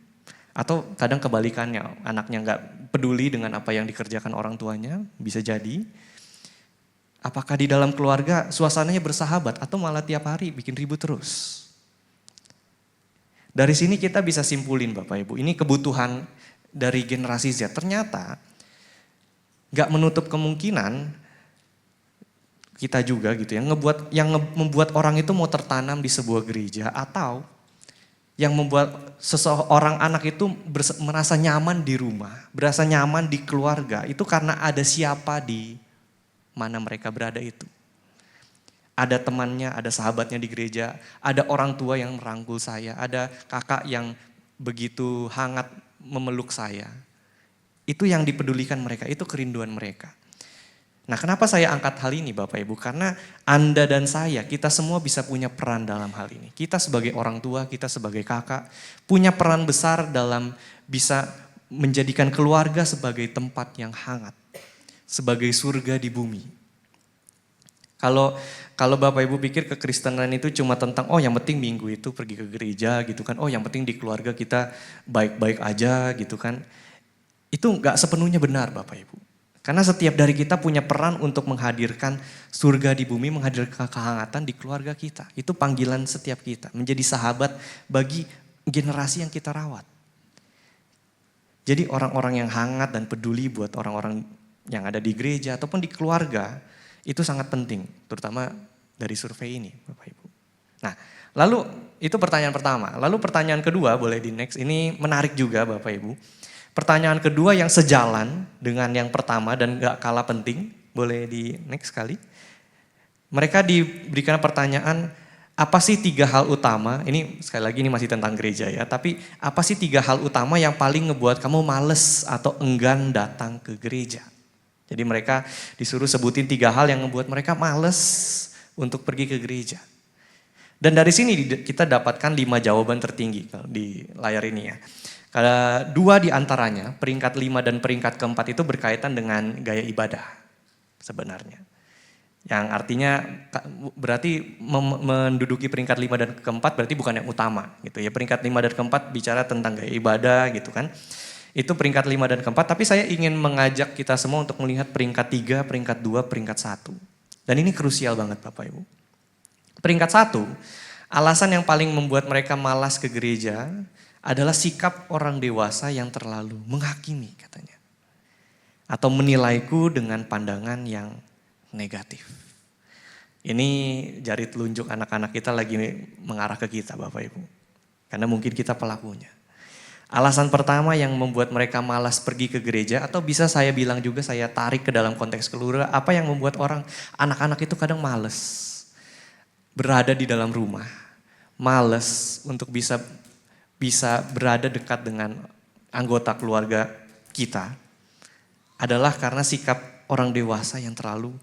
Speaker 4: Atau kadang kebalikannya, anaknya nggak peduli dengan apa yang dikerjakan orang tuanya, bisa jadi. Apakah di dalam keluarga suasananya bersahabat atau malah tiap hari bikin ribut terus? Dari sini kita bisa simpulin Bapak Ibu, ini kebutuhan dari generasi Z. Ternyata nggak menutup kemungkinan kita juga gitu yang membuat orang itu mau tertanam di sebuah gereja atau yang membuat seseorang anak itu merasa nyaman di rumah, berasa nyaman di keluarga itu karena ada siapa di mana mereka berada itu. Ada temannya, ada sahabatnya di gereja, ada orang tua yang merangkul saya, ada kakak yang begitu hangat memeluk saya. Itu yang dipedulikan mereka, itu kerinduan mereka. Nah, kenapa saya angkat hal ini Bapak Ibu? Karena Anda dan saya, kita semua bisa punya peran dalam hal ini. Kita sebagai orang tua, kita sebagai kakak, punya peran besar dalam bisa menjadikan keluarga sebagai tempat yang hangat. Sebagai surga di bumi. Kalau Bapak Ibu pikir kekristenan itu cuma tentang, oh yang penting minggu itu pergi ke gereja gitu kan. Oh yang penting di keluarga kita baik-baik aja gitu kan. Itu gak sepenuhnya benar Bapak Ibu. Karena setiap dari kita punya peran untuk menghadirkan surga di bumi, menghadirkan kehangatan di keluarga kita. Itu panggilan setiap kita, menjadi sahabat bagi generasi yang kita rawat. Jadi orang-orang yang hangat dan peduli buat orang-orang yang ada di gereja ataupun di keluarga, itu sangat penting, terutama dari survei ini Bapak Ibu. Nah, lalu itu pertanyaan pertama. Lalu pertanyaan kedua, boleh di next, ini menarik juga Bapak Ibu. Pertanyaan kedua yang sejalan dengan yang pertama dan gak kalah penting, boleh di next sekali. Mereka diberikan pertanyaan, apa sih 3 hal utama, ini sekali lagi ini masih tentang gereja ya, tapi apa sih 3 hal utama yang paling ngebuat kamu males atau enggan datang ke gereja? Jadi mereka disuruh sebutin 3 hal yang ngebuat mereka males untuk pergi ke gereja. Dan dari sini kita dapatkan 5 jawaban tertinggi di layar ini ya. Kalau 2 di antaranya, peringkat 5 dan peringkat keempat itu berkaitan dengan gaya ibadah sebenarnya. Yang artinya berarti menduduki peringkat 5 dan keempat berarti bukan yang utama gitu ya. Peringkat 5 dan keempat bicara tentang gaya ibadah gitu kan. Itu peringkat 5 dan keempat, tapi saya ingin mengajak kita semua untuk melihat peringkat 3, peringkat 2, peringkat 1. Dan ini krusial banget Bapak Ibu. Peringkat 1, alasan yang paling membuat mereka malas ke gereja adalah sikap orang dewasa yang terlalu menghakimi katanya. Atau menilaiku dengan pandangan yang negatif. Ini jari telunjuk anak-anak kita lagi mengarah ke kita Bapak Ibu. Karena mungkin kita pelakunya. Alasan pertama yang membuat mereka malas pergi ke gereja atau bisa saya bilang juga saya tarik ke dalam konteks keluarga, apa yang membuat anak-anak itu kadang malas berada di dalam rumah. Malas untuk bisa berada dekat dengan anggota keluarga kita adalah karena sikap orang dewasa yang terlalu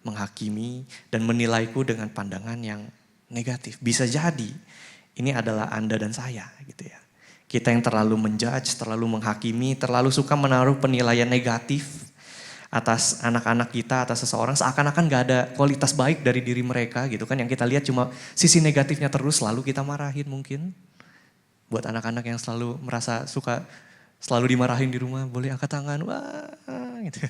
Speaker 4: menghakimi dan menilaiku dengan pandangan yang negatif. Bisa jadi ini adalah Anda dan saya gitu ya. Kita yang terlalu menjudge, terlalu menghakimi, terlalu suka menaruh penilaian negatif atas anak-anak kita, atas seseorang seakan-akan gak ada kualitas baik dari diri mereka gitu kan. Yang kita lihat cuma sisi negatifnya terus, lalu kita marahin mungkin. Buat anak-anak yang selalu merasa suka selalu dimarahin di rumah, boleh angkat tangan, wah gitu.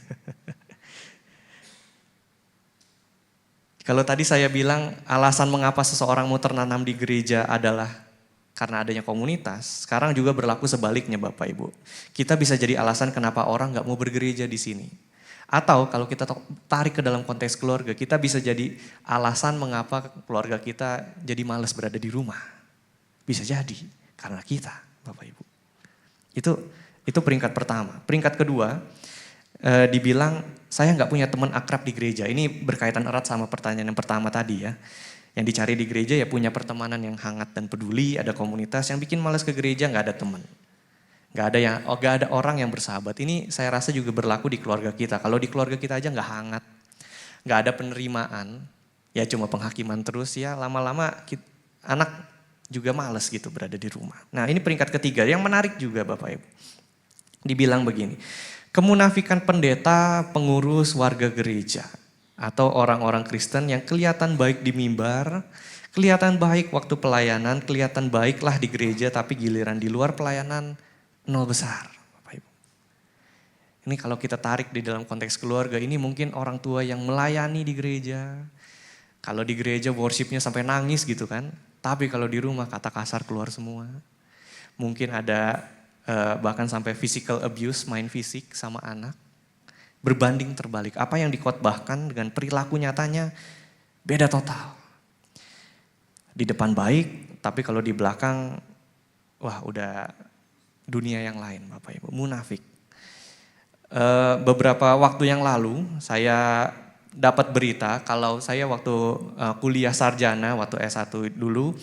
Speaker 4: Kalau tadi saya bilang alasan mengapa seseorang mau tertanam di gereja adalah karena adanya komunitas, sekarang juga berlaku sebaliknya Bapak Ibu. Kita bisa jadi alasan kenapa orang gak mau bergereja di sini. Atau kalau kita tarik ke dalam konteks keluarga, kita bisa jadi alasan mengapa keluarga kita jadi malas berada di rumah. Bisa jadi. Karena kita, Bapak Ibu. Itu peringkat pertama. Peringkat kedua, dibilang saya nggak punya teman akrab di gereja. Ini berkaitan erat sama pertanyaan yang pertama tadi ya. Yang dicari di gereja ya punya pertemanan yang hangat dan peduli, ada komunitas. Yang bikin malas ke gereja nggak ada teman. Nggak ada orang yang bersahabat. Ini saya rasa juga berlaku di keluarga kita. Kalau di keluarga kita aja nggak hangat, nggak ada penerimaan, ya cuma penghakiman terus ya. Lama-lama anak juga males gitu berada di rumah. Nah ini peringkat ketiga yang menarik juga Bapak Ibu. Dibilang begini, kemunafikan pendeta, pengurus, warga gereja atau orang-orang Kristen yang kelihatan baik di mimbar, kelihatan baik waktu pelayanan, kelihatan baiklah di gereja tapi giliran di luar pelayanan nol besar, Bapak Ibu. Ini kalau kita tarik di dalam konteks keluarga, ini mungkin orang tua yang melayani di gereja. Kalau di gereja worshipnya sampai nangis gitu kan. Tapi kalau di rumah kata kasar keluar semua. Mungkin ada bahkan sampai physical abuse, main fisik sama anak. Berbanding terbalik. Apa yang dikhotbahkan dengan perilaku nyatanya beda total. Di depan baik, tapi kalau di belakang, wah udah dunia yang lain Bapak Ibu, munafik. Beberapa waktu yang lalu saya dapat berita kalau saya waktu kuliah sarjana, waktu S1 dulu,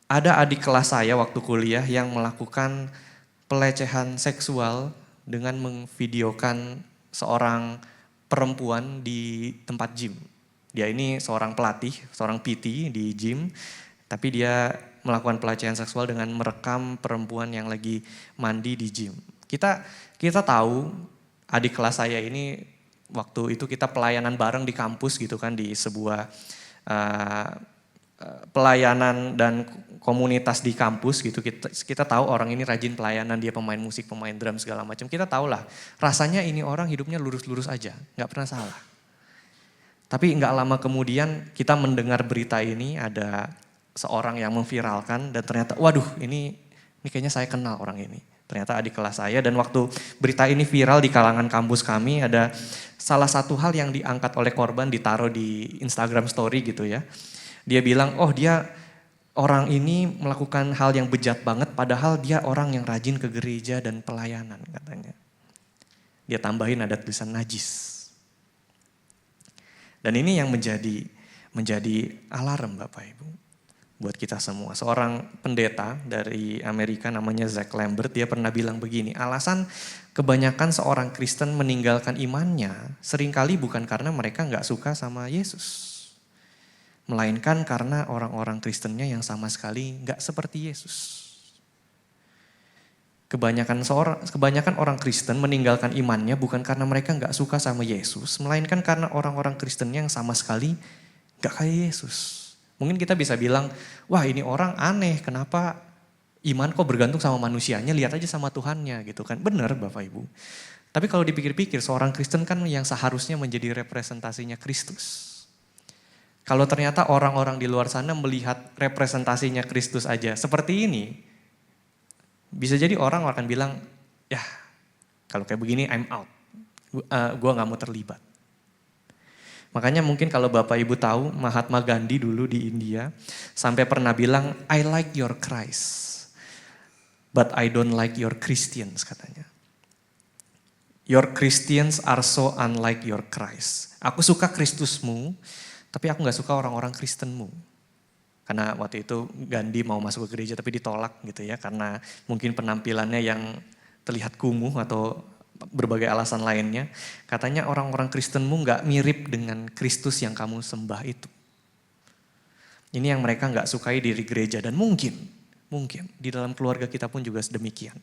Speaker 4: ada adik kelas saya waktu kuliah yang melakukan pelecehan seksual dengan memvideokan seorang perempuan di tempat gym. Dia ini seorang pelatih, seorang PT di gym, tapi dia melakukan pelecehan seksual dengan merekam perempuan yang lagi mandi di gym. Kita tahu adik kelas saya ini waktu itu kita pelayanan bareng di kampus gitu kan, di sebuah pelayanan dan komunitas di kampus gitu. Kita tahu orang ini rajin pelayanan, dia pemain musik, pemain drum segala macam. Kita tahu lah rasanya ini orang hidupnya lurus-lurus aja, nggak pernah salah. Tapi nggak lama kemudian kita mendengar berita ini ada seorang yang memviralkan dan ternyata waduh ini kayaknya saya kenal orang ini. Ternyata adik kelas saya dan waktu berita ini viral di kalangan kampus kami ada salah satu hal yang diangkat oleh korban ditaruh di Instagram story gitu ya. Dia bilang orang ini melakukan hal yang bejat banget padahal dia orang yang rajin ke gereja dan pelayanan katanya. Dia tambahin ada tulisan najis. Dan ini yang menjadi alarm Bapak Ibu. Buat kita semua. Seorang pendeta dari Amerika namanya Zach Lambert, dia pernah bilang begini, alasan kebanyakan seorang Kristen meninggalkan imannya seringkali bukan karena mereka gak suka sama Yesus. Melainkan karena orang-orang Kristennya yang sama sekali gak seperti Yesus. Kebanyakan orang Kristen meninggalkan imannya bukan karena mereka gak suka sama Yesus, melainkan karena orang-orang Kristennya yang sama sekali gak kayak Yesus. Mungkin kita bisa bilang, wah ini orang aneh, kenapa iman kok bergantung sama manusianya, lihat aja sama Tuhannya gitu kan. Benar Bapak Ibu. Tapi kalau dipikir-pikir, seorang Kristen kan yang seharusnya menjadi representasinya Kristus. Kalau ternyata orang-orang di luar sana melihat representasinya Kristus aja seperti ini, bisa jadi orang akan bilang, ya kalau kayak begini I'm out, gue gak mau terlibat. Makanya mungkin kalau Bapak Ibu tahu Mahatma Gandhi dulu di India sampai pernah bilang I like your Christ but I don't like your Christians katanya. Your Christians are so unlike your Christ. Aku suka Kristusmu tapi aku gak suka orang-orang Kristenmu. Karena waktu itu Gandhi mau masuk ke gereja tapi ditolak gitu ya karena mungkin penampilannya yang terlihat kumuh atau berbagai alasan lainnya. Katanya orang-orang Kristenmu gak mirip dengan Kristus yang kamu sembah itu. Ini yang mereka gak sukai diri gereja dan mungkin di dalam keluarga kita pun juga sedemikian.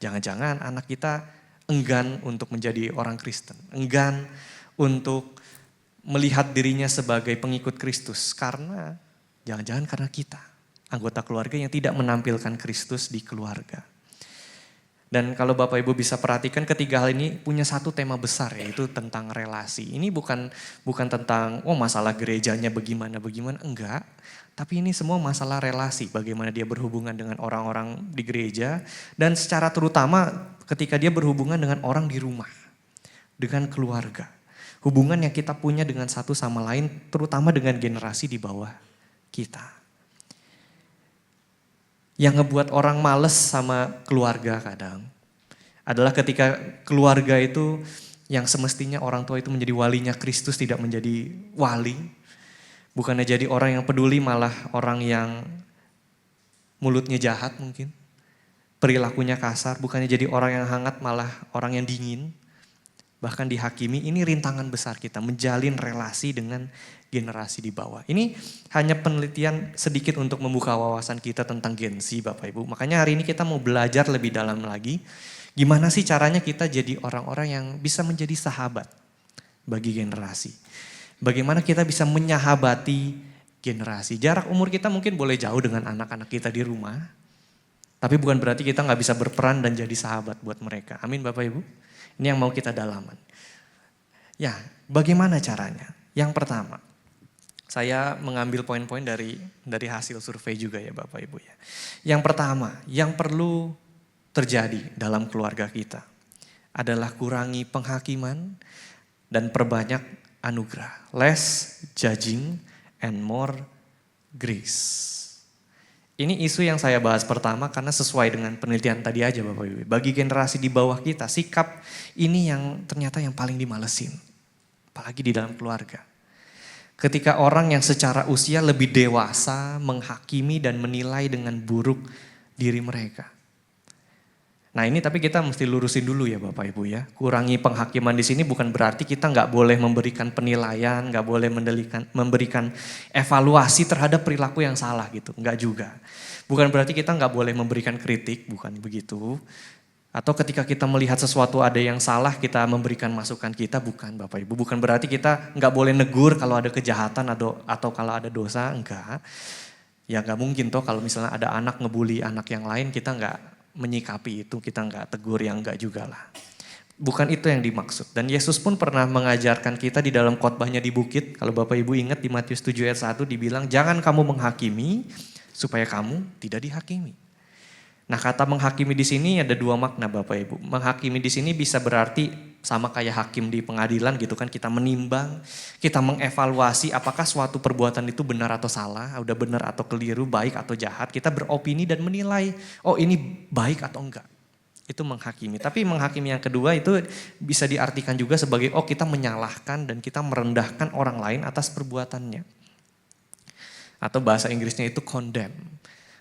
Speaker 4: Jangan-jangan anak kita enggan untuk menjadi orang Kristen. Enggan untuk melihat dirinya sebagai pengikut Kristus karena jangan-jangan karena kita anggota keluarga yang tidak menampilkan Kristus di keluarga. Dan kalau Bapak Ibu bisa perhatikan ketiga hal ini punya satu tema besar yaitu tentang relasi. Ini bukan tentang masalah gerejanya bagaimana, enggak. Tapi ini semua masalah relasi, bagaimana dia berhubungan dengan orang-orang di gereja. Dan secara terutama ketika dia berhubungan dengan orang di rumah, dengan keluarga. Hubungan yang kita punya dengan satu sama lain terutama dengan generasi di bawah kita. Yang ngebuat orang males sama keluarga kadang adalah ketika keluarga itu yang semestinya orang tua itu menjadi walinya Kristus tidak menjadi wali. Bukannya jadi orang yang peduli, malah orang yang mulutnya jahat mungkin. Perilakunya kasar, bukannya jadi orang yang hangat, malah orang yang dingin. Bahkan dihakimi, ini rintangan besar kita menjalin relasi dengan generasi di bawah. Ini hanya penelitian sedikit untuk membuka wawasan kita tentang Gen Z Bapak Ibu. Makanya hari ini kita mau belajar lebih dalam lagi. Gimana sih caranya kita jadi orang-orang yang bisa menjadi sahabat bagi generasi. Bagaimana kita bisa menyahabati generasi. Jarak umur kita mungkin boleh jauh dengan anak-anak kita di rumah. Tapi bukan berarti kita gak bisa berperan dan jadi sahabat buat mereka. Amin Bapak Ibu. Ini yang mau kita dalaman. Ya, bagaimana caranya? Yang pertama, saya mengambil poin-poin dari hasil survei juga ya Bapak Ibu ya. Yang pertama, yang perlu terjadi dalam keluarga kita adalah kurangi penghakiman dan perbanyak anugerah. Less judging and more grace. Ini isu yang saya bahas pertama karena sesuai dengan penelitian tadi aja Bapak Ibu. Bagi generasi di bawah kita, sikap ini yang ternyata yang paling dimalesin. Apalagi di dalam keluarga. Ketika orang yang secara usia lebih dewasa menghakimi dan menilai dengan buruk diri mereka. Nah ini tapi kita mesti lurusin dulu ya Bapak Ibu ya. Kurangi penghakiman di sini bukan berarti kita nggak boleh memberikan penilaian, nggak boleh memberikan evaluasi terhadap perilaku yang salah gitu. Nggak juga. Bukan berarti kita nggak boleh memberikan kritik, bukan begitu. Atau ketika kita melihat sesuatu ada yang salah kita memberikan masukan kita, bukan Bapak Ibu. Bukan berarti kita nggak boleh negur kalau ada kejahatan atau kalau ada dosa, enggak. Ya nggak mungkin toh kalau misalnya ada anak ngebully anak yang lain kita nggak menyikapi itu, kita nggak tegur, yang nggak juga lah. Bukan itu yang dimaksud. Dan Yesus pun pernah mengajarkan kita di dalam khotbahnya di bukit. Kalau Bapak Ibu ingat di Matius 7 ayat 1 dibilang, jangan kamu menghakimi supaya kamu tidak dihakimi. Nah kata menghakimi di sini ada dua makna Bapak Ibu. Menghakimi di sini bisa berarti sama kayak hakim di pengadilan gitu kan. Kita menimbang, kita mengevaluasi apakah suatu perbuatan itu benar atau salah, udah benar atau keliru, baik atau jahat. Kita beropini dan menilai, oh ini baik atau enggak. Itu menghakimi. Tapi menghakimi yang kedua itu bisa diartikan juga sebagai oh kita menyalahkan dan kita merendahkan orang lain atas perbuatannya. Atau bahasa Inggrisnya itu condemn.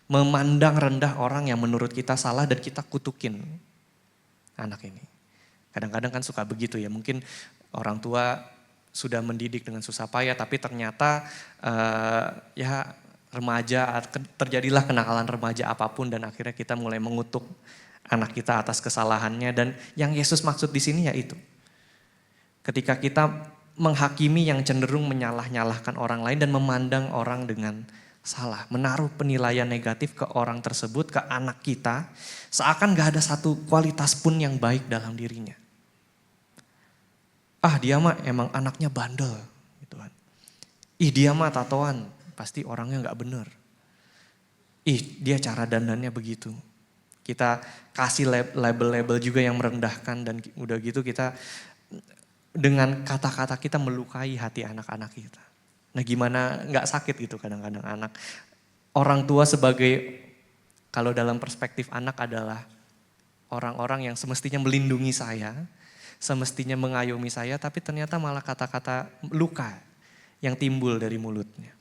Speaker 4: Memandang rendah orang yang menurut kita salah dan kita kutukin anak ini. Kadang-kadang kan suka begitu ya, mungkin orang tua sudah mendidik dengan susah payah tapi ternyata ya remaja, terjadilah kenakalan remaja apapun dan akhirnya kita mulai mengutuk anak kita atas kesalahannya. Dan yang Yesus maksud di sini ya itu. Ketika kita menghakimi yang cenderung menyalah-nyalahkan orang lain dan memandang orang dengan salah, menaruh penilaian negatif ke orang tersebut, ke anak kita, seakan gak ada satu kualitas pun yang baik dalam dirinya. Ah dia mah emang anaknya bandel, gitu kan. Ih dia mah tatoan, pasti orangnya gak bener. Ih dia cara dandannya begitu. Kita kasih label-label juga yang merendahkan dan udah gitu kita dengan kata-kata kita melukai hati anak-anak kita. Nah gimana gak sakit gitu kadang-kadang anak. Orang tua sebagai, kalau dalam perspektif anak adalah orang-orang yang semestinya melindungi saya, semestinya mengayomi saya, tapi ternyata malah kata-kata luka yang timbul dari mulutnya.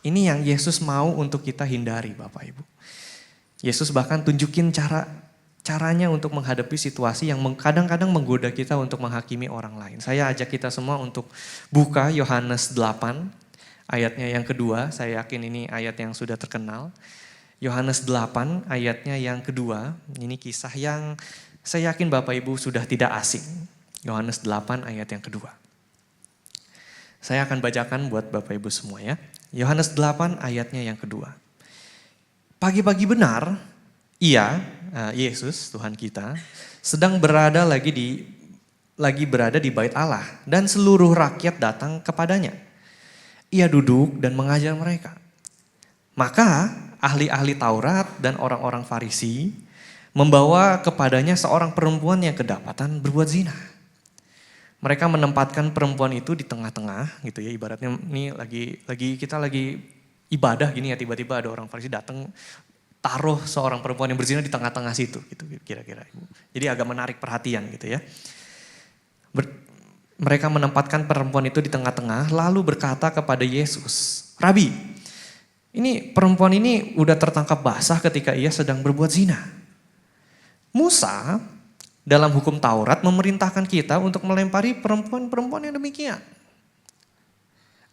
Speaker 4: Ini yang Yesus mau untuk kita hindari Bapak Ibu. Yesus bahkan tunjukin caranya untuk menghadapi situasi yang kadang-kadang menggoda kita untuk menghakimi orang lain. Saya ajak kita semua untuk buka Yohanes 8 ayatnya yang kedua. Saya yakin ini ayat yang sudah terkenal. Yohanes 8 ayatnya yang kedua. Ini kisah yang saya yakin Bapak Ibu sudah tidak asing. Yohanes 8 ayat yang kedua. Saya akan bacakan buat Bapak Ibu semua ya. Yohanes 8 ayatnya yang kedua. Pagi-pagi benar, Yesus Tuhan kita sedang berada lagi berada di bait Allah dan seluruh rakyat datang kepadanya. Ia duduk dan mengajar mereka. Maka ahli-ahli Taurat dan orang-orang Farisi membawa kepadanya seorang perempuan yang kedapatan berbuat zina. Mereka menempatkan perempuan itu di tengah-tengah gitu ya, ibaratnya ini kita lagi ibadah gini ya, tiba-tiba ada orang Farisi datang taruh seorang perempuan yang berzina di tengah-tengah situ gitu kira-kira Ibu. Jadi agak menarik perhatian gitu ya. Mereka menempatkan perempuan itu di tengah-tengah lalu berkata kepada Yesus, "Rabi, ini perempuan ini udah tertangkap basah ketika ia sedang berbuat zina. Musa dalam hukum Taurat memerintahkan kita untuk melempari perempuan-perempuan yang demikian.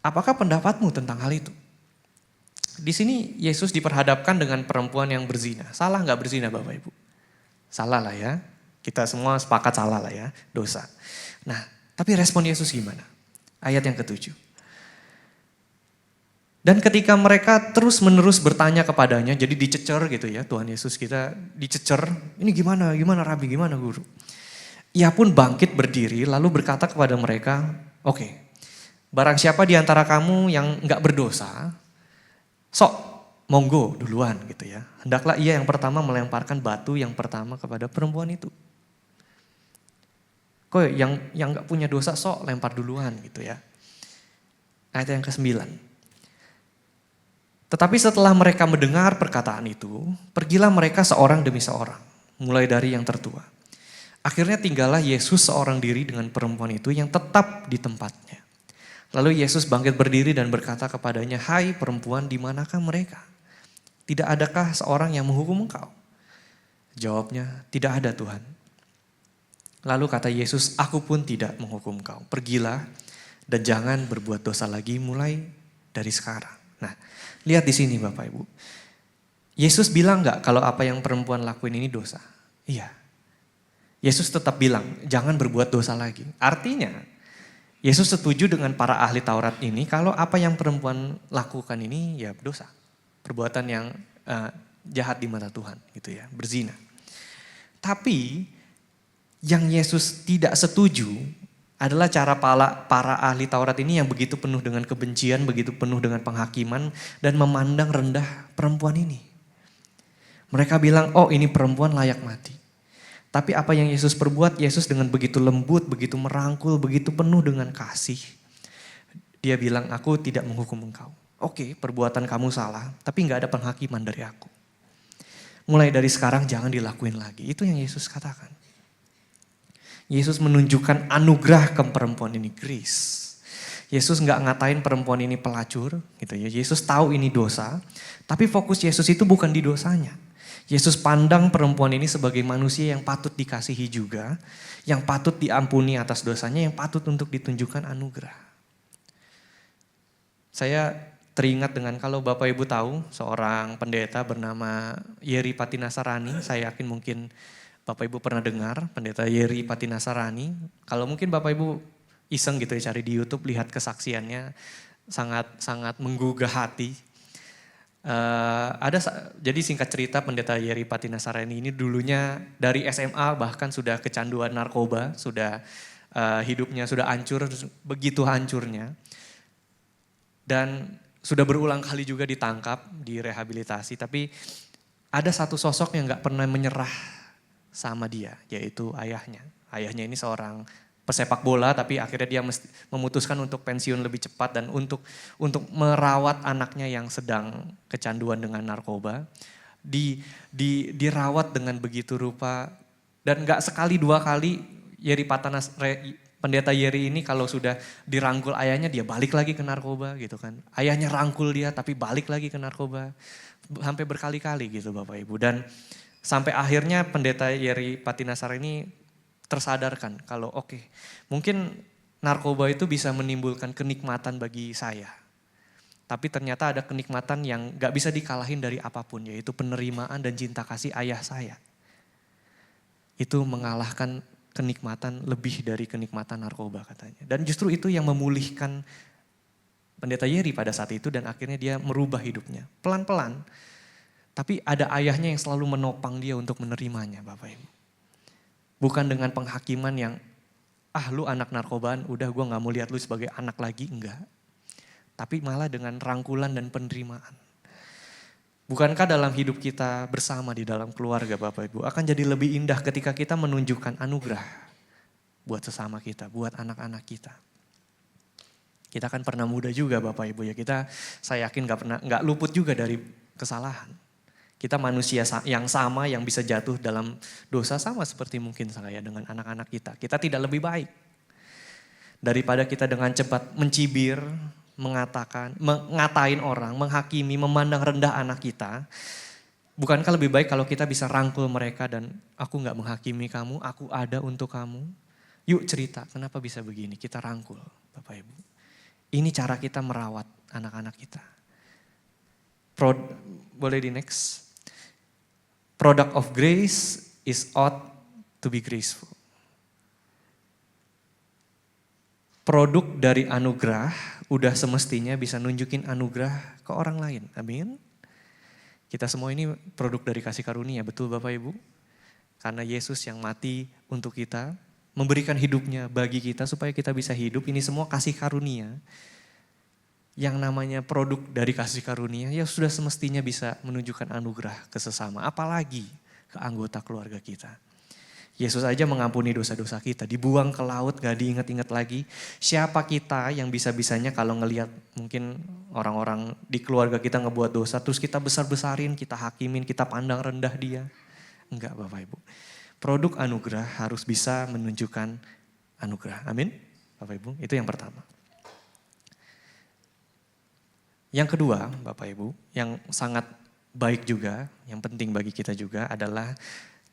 Speaker 4: Apakah pendapatmu tentang hal itu?" Di sini Yesus diperhadapkan dengan perempuan yang berzina. Salah nggak berzina Bapak Ibu? Salah lah ya. Kita semua sepakat salah lah ya, dosa. Nah, tapi respon Yesus gimana? Ayat yang ke-7. Dan ketika mereka terus menerus bertanya kepadanya, jadi dicecer gitu ya, Tuhan Yesus kita dicecer, ini gimana Rabi, gimana Guru? Ia pun bangkit berdiri lalu berkata kepada mereka, "Oke, barang siapa di antara kamu yang enggak berdosa, sok monggo duluan gitu ya. Hendaklah ia yang pertama melemparkan batu yang pertama kepada perempuan itu." Kok yang enggak punya dosa sok lempar duluan gitu ya. Ayat yang ke-9. Tetapi setelah mereka mendengar perkataan itu, pergilah mereka seorang demi seorang, mulai dari yang tertua. Akhirnya tinggallah Yesus seorang diri dengan perempuan itu yang tetap di tempatnya. Lalu Yesus bangkit berdiri dan berkata kepadanya, "Hai perempuan, di manakah mereka? Tidak adakah seorang yang menghukum engkau?" Jawabnya, "Tidak ada Tuhan." Lalu kata Yesus, "Aku pun tidak menghukum engkau. Pergilah dan jangan berbuat dosa lagi mulai dari sekarang." Nah, lihat di sini Bapak Ibu. Yesus bilang enggak kalau apa yang perempuan lakuin ini dosa? Iya. Yesus tetap bilang, jangan berbuat dosa lagi. Artinya, Yesus setuju dengan para ahli Taurat ini kalau apa yang perempuan lakukan ini ya dosa. Perbuatan yang jahat di mata Tuhan gitu ya, berzina. Tapi yang Yesus tidak setuju adalah cara para ahli Taurat ini yang begitu penuh dengan kebencian, begitu penuh dengan penghakiman dan memandang rendah perempuan ini. Mereka bilang, "Oh, ini perempuan layak mati." Tapi apa yang Yesus perbuat, Yesus dengan begitu lembut, begitu merangkul, begitu penuh dengan kasih. Dia bilang, "Aku tidak menghukum engkau. Oke, perbuatan kamu salah, tapi gak ada penghakiman dari aku. Mulai dari sekarang jangan dilakuin lagi." Itu yang Yesus katakan. Yesus menunjukkan anugerah ke perempuan ini, grace. Yesus gak ngatain perempuan ini pelacur, gitu ya. Yesus tahu ini dosa, tapi fokus Yesus itu bukan di dosanya. Yesus pandang perempuan ini sebagai manusia yang patut dikasihi juga, yang patut diampuni atas dosanya, yang patut untuk ditunjukkan anugerah. Saya teringat dengan kalau Bapak Ibu tahu seorang pendeta bernama Yeri Patinasarani, saya yakin mungkin Bapak Ibu pernah dengar pendeta Yeri Patinasarani. Kalau mungkin Bapak Ibu iseng gitu ya cari di YouTube lihat kesaksiannya, sangat menggugah hati. Jadi singkat cerita pendeta Yeri Patinasarani ini dulunya dari SMA bahkan sudah kecanduan narkoba, sudah hidupnya sudah hancur, begitu hancurnya. Dan sudah berulang kali juga ditangkap, direhabilitasi, tapi ada satu sosok yang gak pernah menyerah sama dia, yaitu ayahnya. Ayahnya ini seorang pesepak bola, tapi akhirnya dia memutuskan untuk pensiun lebih cepat dan untuk merawat anaknya yang sedang kecanduan dengan narkoba. Dirawat dengan begitu rupa dan gak sekali dua kali pendeta Yeri ini kalau sudah dirangkul ayahnya dia balik lagi ke narkoba gitu kan. Ayahnya rangkul dia tapi balik lagi ke narkoba. Sampai berkali-kali gitu Bapak Ibu. Dan sampai akhirnya pendeta Yeri Patinasarani ini tersadarkan kalau mungkin narkoba itu bisa menimbulkan kenikmatan bagi saya. Tapi ternyata ada kenikmatan yang gak bisa dikalahin dari apapun, yaitu penerimaan dan cinta kasih ayah saya. Itu mengalahkan kenikmatan lebih dari kenikmatan narkoba katanya. Dan justru itu yang memulihkan pendeta Yeri pada saat itu dan akhirnya dia merubah hidupnya. Pelan-pelan, tapi ada ayahnya yang selalu menopang dia untuk menerimanya Bapak Ibu. Bukan dengan penghakiman yang, lu anak narkobaan, udah gue gak mau lihat lu sebagai anak lagi, enggak. Tapi malah dengan rangkulan dan penerimaan. Bukankah dalam hidup kita bersama di dalam keluarga Bapak Ibu, akan jadi lebih indah ketika kita menunjukkan anugerah buat sesama kita, buat anak-anak kita. Kita kan pernah muda juga Bapak Ibu ya, saya yakin gak luput juga dari kesalahan. Kita manusia yang sama yang bisa jatuh dalam dosa sama seperti mungkin saya dengan anak-anak kita. Kita tidak lebih baik. Daripada kita dengan cepat mencibir, ngatain orang, menghakimi, memandang rendah anak kita. Bukankah lebih baik kalau kita bisa rangkul mereka dan aku gak menghakimi kamu, aku ada untuk kamu. Yuk cerita, kenapa bisa begini? Kita rangkul Bapak Ibu. Ini cara kita merawat anak-anak kita. Boleh di next. Product of grace is ought to be graceful. Produk dari anugerah udah semestinya bisa nunjukin anugerah ke orang lain. Amin. Kita semua ini produk dari kasih karunia, betul Bapak Ibu? Karena Yesus yang mati untuk kita, memberikan hidupnya bagi kita supaya kita bisa hidup. Ini semua kasih karunia. Yang namanya produk dari kasih karunia ya sudah semestinya bisa menunjukkan anugerah ke sesama. Apalagi ke anggota keluarga kita. Yesus aja mengampuni dosa-dosa kita. Dibuang ke laut gak diingat-ingat lagi. Siapa kita yang bisa-bisanya kalau ngelihat mungkin orang-orang di keluarga kita ngebuat dosa. Terus kita besar-besarin, kita hakimin, kita pandang rendah dia. Enggak Bapak Ibu. Produk anugerah harus bisa menunjukkan anugerah. Amin. Bapak Ibu, itu yang pertama. Yang kedua, Bapak Ibu, yang sangat baik juga, yang penting bagi kita juga adalah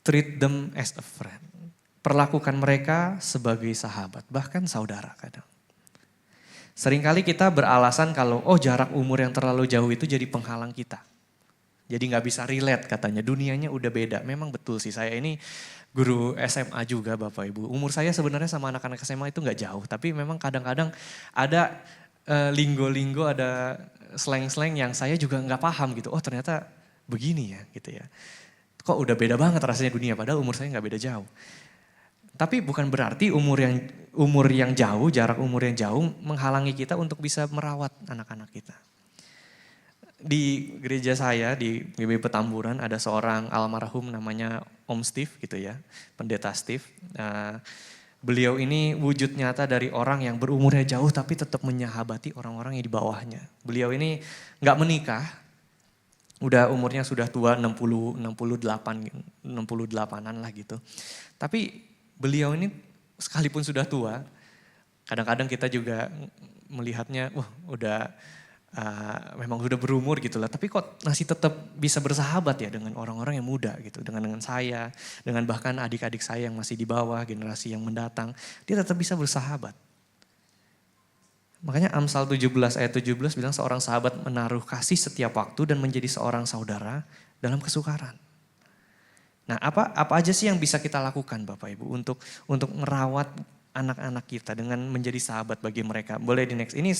Speaker 4: treat them as a friend. Perlakukan mereka sebagai sahabat, bahkan saudara kadang. Seringkali kita beralasan kalau jarak umur yang terlalu jauh itu jadi penghalang kita. Jadi gak bisa relate katanya, dunianya udah beda. Memang betul sih, saya ini guru SMA juga Bapak Ibu. Umur saya sebenarnya sama anak-anak SMA itu gak jauh, tapi memang kadang-kadang ada linggo-linggo, ada slang-slang yang saya juga nggak paham gitu. Oh ternyata begini ya gitu ya. Kok udah beda banget rasanya dunia padahal umur saya nggak beda jauh. Tapi bukan berarti umur yang jauh, jarak umur yang jauh menghalangi kita untuk bisa merawat anak-anak kita. Di gereja saya di GBI Petamburan ada seorang almarhum namanya Om Steve gitu ya, Pendeta Steve. Beliau ini wujud nyata dari orang yang berumurnya jauh tapi tetap menyahabati orang-orang yang di bawahnya. Beliau ini gak menikah, udah umurnya sudah tua 68-an lah gitu. Tapi beliau ini sekalipun sudah tua, kadang-kadang kita juga melihatnya udah memang sudah berumur gitu lah. Tapi kok masih tetap bisa bersahabat ya dengan orang-orang yang muda gitu. Dengan saya, dengan bahkan adik-adik saya yang masih di bawah, generasi yang mendatang. Dia tetap bisa bersahabat. Makanya Amsal 17 ayat 17 bilang seorang sahabat menaruh kasih setiap waktu dan menjadi seorang saudara dalam kesukaran. Nah apa aja sih yang bisa kita lakukan Bapak Ibu untuk merawat anak-anak kita dengan menjadi sahabat bagi mereka. Boleh di next. Ini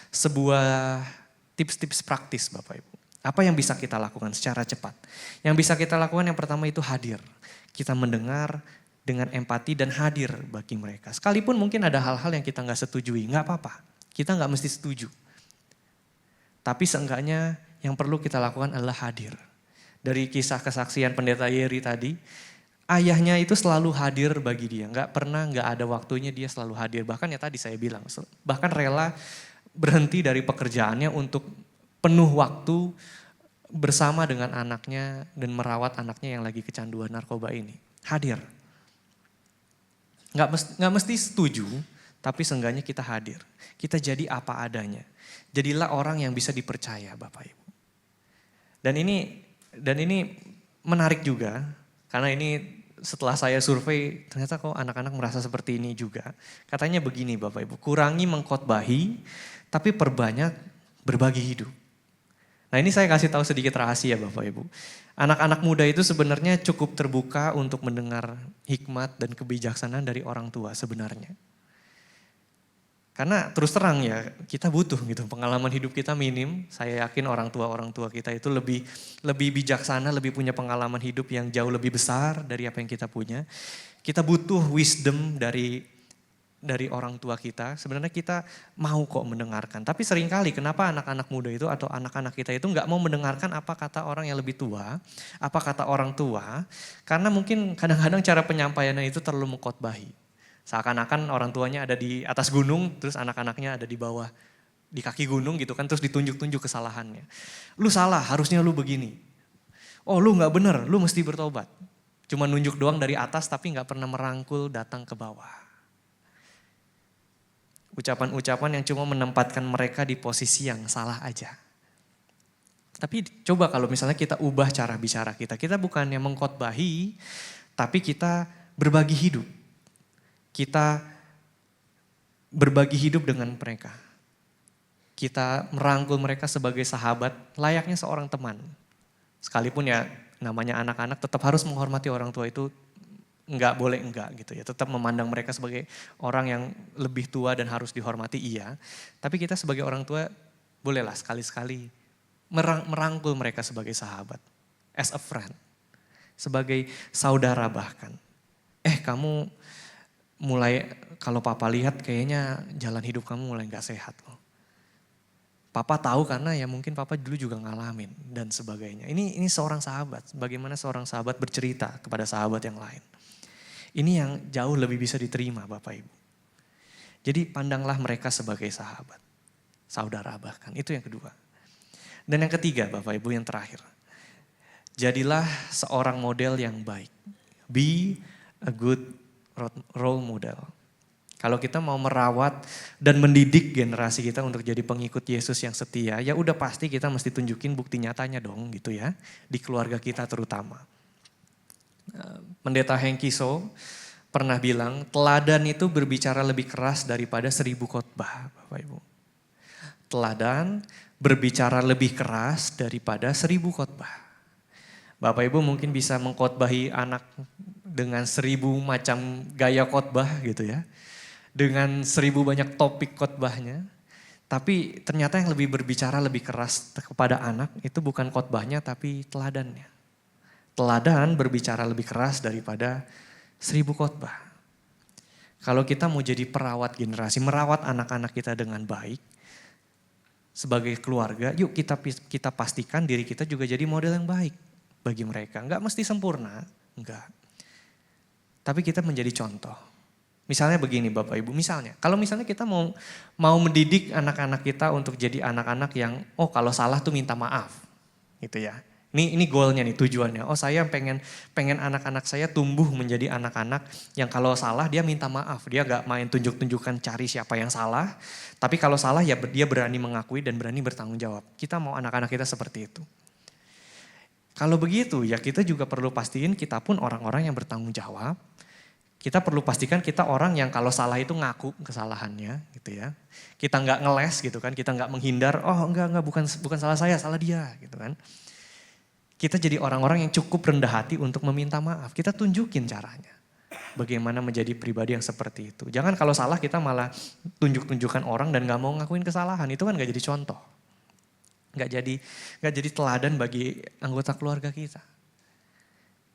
Speaker 4: sebuah tips-tips praktis Bapak Ibu. Apa yang bisa kita lakukan secara cepat? Yang bisa kita lakukan yang pertama itu hadir. Kita mendengar dengan empati dan hadir bagi mereka. Sekalipun mungkin ada hal-hal yang kita gak setujui, gak apa-apa. Kita gak mesti setuju. Tapi seenggaknya yang perlu kita lakukan adalah hadir. Dari kisah kesaksian Pendeta Yeri tadi, ayahnya itu selalu hadir bagi dia. Gak ada waktunya dia selalu hadir. Bahkan ya tadi saya bilang, bahkan rela berhenti dari pekerjaannya untuk penuh waktu bersama dengan anaknya dan merawat anaknya yang lagi kecanduan narkoba ini. Hadir. Gak mesti setuju, tapi seenggaknya kita hadir. Kita jadi apa adanya. Jadilah orang yang bisa dipercaya Bapak Ibu. Dan ini menarik juga, karena ini setelah saya survei, ternyata kok anak-anak merasa seperti ini juga. Katanya begini Bapak Ibu, kurangi mengkhotbahi, tapi perbanyak berbagi hidup. Nah ini saya kasih tahu sedikit rahasia Bapak Ibu. Anak-anak muda itu sebenarnya cukup terbuka untuk mendengar hikmat dan kebijaksanaan dari orang tua sebenarnya. Karena terus terang ya kita butuh gitu, pengalaman hidup kita minim. Saya yakin orang tua kita itu lebih bijaksana, lebih punya pengalaman hidup yang jauh lebih besar dari apa yang kita punya. Kita butuh wisdom dari orang tua kita, sebenarnya kita mau kok mendengarkan. Tapi seringkali kenapa anak-anak muda itu atau anak-anak kita itu gak mau mendengarkan apa kata orang yang lebih tua, apa kata orang tua. Karena mungkin kadang-kadang cara penyampaiannya itu terlalu mengkhotbahi. Seakan-akan orang tuanya ada di atas gunung, terus anak-anaknya ada di bawah di kaki gunung gitu kan, terus ditunjuk-tunjuk kesalahannya. Lu salah, harusnya lu begini. Oh lu gak bener, lu mesti bertobat. Cuma nunjuk doang dari atas tapi gak pernah merangkul datang ke bawah. Ucapan-ucapan yang cuma menempatkan mereka di posisi yang salah aja. Tapi coba kalau misalnya kita ubah cara bicara kita. Kita bukannya mengkhotbahi, tapi kita berbagi hidup. Kita berbagi hidup dengan mereka. Kita merangkul mereka sebagai sahabat, layaknya seorang teman. Sekalipun ya namanya anak-anak tetap harus menghormati orang tua itu enggak boleh enggak gitu ya. Tetap memandang mereka sebagai orang yang lebih tua dan harus dihormati iya. Tapi kita sebagai orang tua bolehlah sekali-sekali merangkul mereka sebagai sahabat. As a friend. Sebagai saudara bahkan. Kamu mulai, kalau papa lihat kayaknya jalan hidup kamu mulai gak sehat loh. Papa tahu karena ya mungkin papa dulu juga ngalamin dan sebagainya. Ini seorang sahabat, bagaimana seorang sahabat bercerita kepada sahabat yang lain. Ini yang jauh lebih bisa diterima Bapak Ibu. Jadi pandanglah mereka sebagai sahabat, saudara bahkan, itu yang kedua. Dan yang ketiga Bapak Ibu yang terakhir, jadilah seorang model yang baik. Be a good role model. Kalau kita mau merawat dan mendidik generasi kita untuk jadi pengikut Yesus yang setia, ya udah pasti kita mesti tunjukin bukti nyatanya dong gitu ya. Di keluarga kita terutama. Pendeta Hengki So pernah bilang, teladan itu berbicara lebih keras daripada 1000 khotbah Bapak Ibu. Teladan berbicara lebih keras daripada 1000 khotbah. Bapak Ibu mungkin bisa mengkhotbahi anak dengan 1000 macam gaya khotbah gitu ya. Dengan 1000 banyak topik khotbahnya. Tapi ternyata yang lebih berbicara lebih keras kepada anak itu bukan khotbahnya tapi teladannya. Teladan berbicara lebih keras daripada 1000 khotbah. Kalau kita mau jadi perawat generasi, merawat anak-anak kita dengan baik, sebagai keluarga, yuk kita pastikan diri kita juga jadi model yang baik bagi mereka. Enggak mesti sempurna, enggak. Tapi kita menjadi contoh. Misalnya begini Bapak Ibu, kalau misalnya kita mau mendidik anak-anak kita untuk jadi anak-anak yang, kalau salah tuh minta maaf, gitu ya. Ini goalnya nih, tujuannya. Saya pengen anak-anak saya tumbuh menjadi anak-anak yang kalau salah dia minta maaf. Dia gak main tunjuk-tunjukkan cari siapa yang salah. Tapi kalau salah ya dia berani mengakui dan berani bertanggung jawab. Kita mau anak-anak kita seperti itu. Kalau begitu ya kita juga perlu pastiin kita pun orang-orang yang bertanggung jawab. Kita perlu pastikan kita orang yang kalau salah itu ngaku kesalahannya gitu ya. Kita gak ngeles gitu kan, kita gak menghindar, enggak bukan salah saya, salah dia gitu kan. Kita jadi orang-orang yang cukup rendah hati untuk meminta maaf. Kita tunjukin caranya. Bagaimana menjadi pribadi yang seperti itu. Jangan kalau salah kita malah tunjuk-tunjukkan orang dan gak mau ngakuin kesalahan. Itu kan gak jadi contoh. Gak jadi teladan bagi anggota keluarga kita.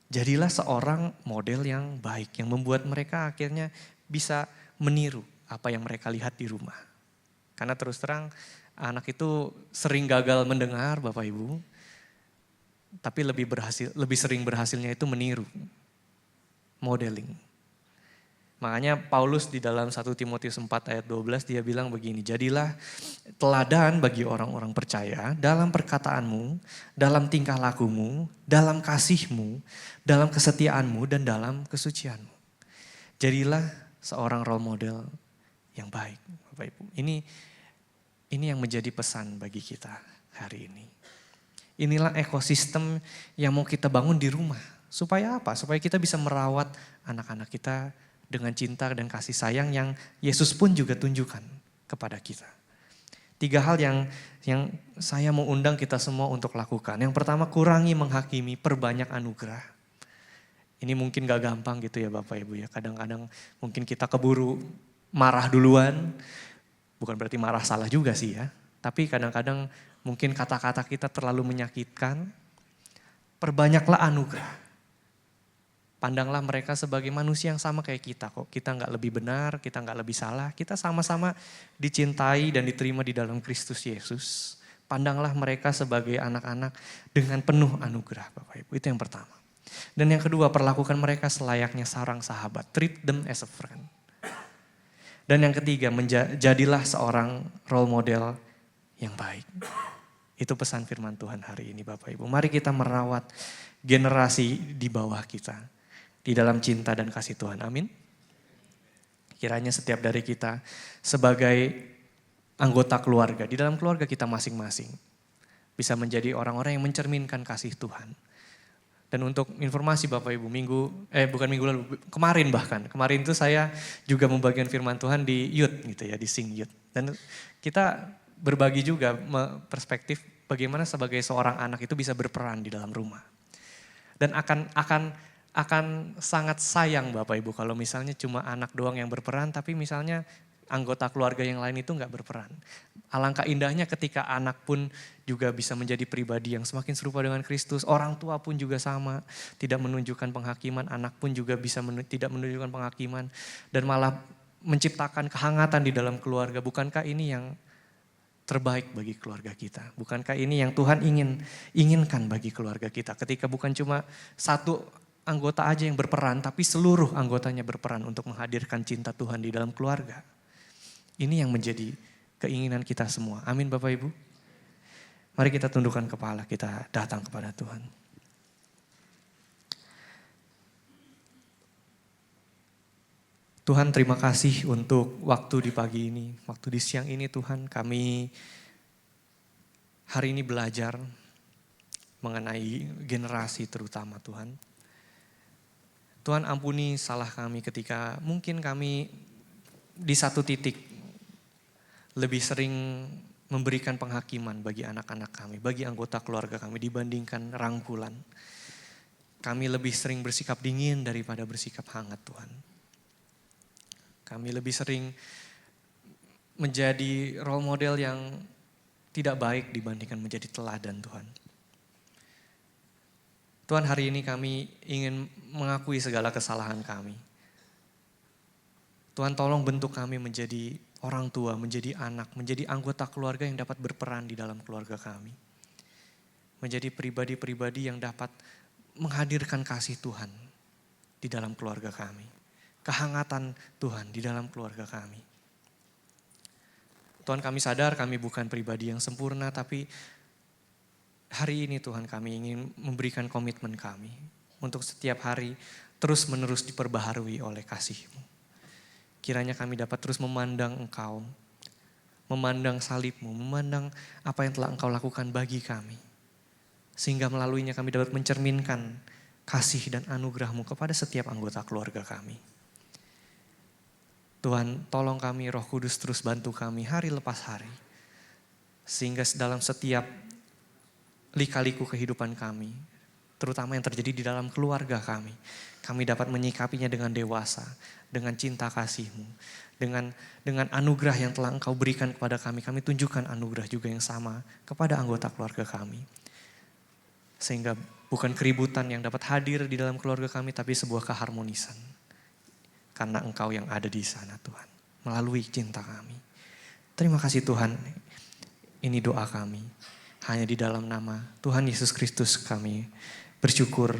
Speaker 4: Jadilah seorang model yang baik. Yang membuat mereka akhirnya bisa meniru apa yang mereka lihat di rumah. Karena terus terang anak itu sering gagal mendengar Bapak Ibu. Tapi lebih sering berhasilnya itu meniru, modeling. Makanya Paulus di dalam 1 Timotius 4 ayat 12 dia bilang begini, jadilah teladan bagi orang-orang percaya dalam perkataanmu, dalam tingkah lakumu, dalam kasihmu, dalam kesetiaanmu dan dalam kesucianmu. Jadilah seorang role model yang baik, Bapak Ibu. Ini yang menjadi pesan bagi kita hari ini. Inilah ekosistem yang mau kita bangun di rumah. Supaya apa? Supaya kita bisa merawat anak-anak kita dengan cinta dan kasih sayang yang Yesus pun juga tunjukkan kepada kita. 3 hal yang saya mau undang kita semua untuk lakukan. Yang pertama, kurangi menghakimi, perbanyak anugerah. Ini mungkin gak gampang gitu ya Bapak Ibu ya. Kadang-kadang mungkin kita keburu marah duluan. Bukan berarti marah salah juga sih ya. Tapi kadang-kadang mungkin kata-kata kita terlalu menyakitkan. Perbanyaklah anugerah. Pandanglah mereka sebagai manusia yang sama kayak kita kok. Kita gak lebih benar, kita gak lebih salah. Kita sama-sama dicintai dan diterima di dalam Kristus Yesus. Pandanglah mereka sebagai anak-anak dengan penuh anugerah Bapak Ibu. Itu yang pertama. Dan yang kedua, perlakukan mereka selayaknya seorang sahabat. Treat them as a friend. Dan yang ketiga, jadilah seorang role model yang baik. Itu pesan firman Tuhan hari ini Bapak Ibu. Mari kita merawat generasi di bawah kita di dalam cinta dan kasih Tuhan. Amin. Kiranya setiap dari kita sebagai anggota keluarga, di dalam keluarga kita masing-masing bisa menjadi orang-orang yang mencerminkan kasih Tuhan. Dan untuk informasi Bapak Ibu, bukan minggu lalu, kemarin itu saya juga membagikan firman Tuhan di youth gitu ya, di Sing Youth. Dan kita berbagi juga perspektif bagaimana sebagai seorang anak itu bisa berperan di dalam rumah. Dan akan sangat sayang Bapak Ibu kalau misalnya cuma anak doang yang berperan, tapi misalnya anggota keluarga yang lain itu enggak berperan. Alangkah indahnya ketika anak pun juga bisa menjadi pribadi yang semakin serupa dengan Kristus. Orang tua pun juga sama, tidak menunjukkan penghakiman. Anak pun juga bisa tidak menunjukkan penghakiman. Dan malah menciptakan kehangatan di dalam keluarga. Bukankah ini yang terbaik bagi keluarga kita? Bukankah ini yang Tuhan inginkan bagi keluarga kita? Ketika bukan cuma satu anggota aja yang berperan, tapi seluruh anggotanya berperan untuk menghadirkan cinta Tuhan di dalam keluarga. Ini yang menjadi keinginan kita semua. Amin Bapak Ibu. Mari kita tundukkan kepala, kita datang kepada Tuhan. Tuhan terima kasih untuk waktu di pagi ini, waktu di siang ini Tuhan. Kami hari ini belajar mengenai generasi terutama Tuhan. Tuhan ampuni salah kami ketika mungkin kami di satu titik lebih sering memberikan penghakiman bagi anak-anak kami, bagi anggota keluarga kami dibandingkan rangkulan. Kami lebih sering bersikap dingin daripada bersikap hangat Tuhan. Kami lebih sering menjadi role model yang tidak baik dibandingkan menjadi teladan Tuhan. Tuhan hari ini kami ingin mengakui segala kesalahan kami. Tuhan tolong bentuk kami menjadi orang tua, menjadi anak, menjadi anggota keluarga yang dapat berperan di dalam keluarga kami. Menjadi pribadi-pribadi yang dapat menghadirkan kasih Tuhan di dalam keluarga kami. Kehangatan Tuhan di dalam keluarga kami. Tuhan kami sadar kami bukan pribadi yang sempurna, tapi hari ini Tuhan kami ingin memberikan komitmen kami untuk setiap hari terus menerus diperbaharui oleh kasih-Mu. Kiranya kami dapat terus memandang Engkau, memandang salib-Mu, memandang apa yang telah Engkau lakukan bagi kami. Sehingga melaluinya kami dapat mencerminkan kasih dan anugerah-Mu kepada setiap anggota keluarga kami. Tuhan tolong kami, Roh Kudus terus bantu kami hari lepas hari. Sehingga dalam setiap lika-liku kehidupan kami, terutama yang terjadi di dalam keluarga kami dapat menyikapinya dengan dewasa, dengan cinta kasih-Mu, dengan anugerah yang telah Engkau berikan kepada kami tunjukkan anugerah juga yang sama kepada anggota keluarga kami. Sehingga bukan keributan yang dapat hadir di dalam keluarga kami, tapi sebuah keharmonisan. Karena Engkau yang ada di sana Tuhan, melalui cinta kami. Terima kasih Tuhan, ini doa kami. Hanya di dalam nama Tuhan Yesus Kristus kami bersyukur,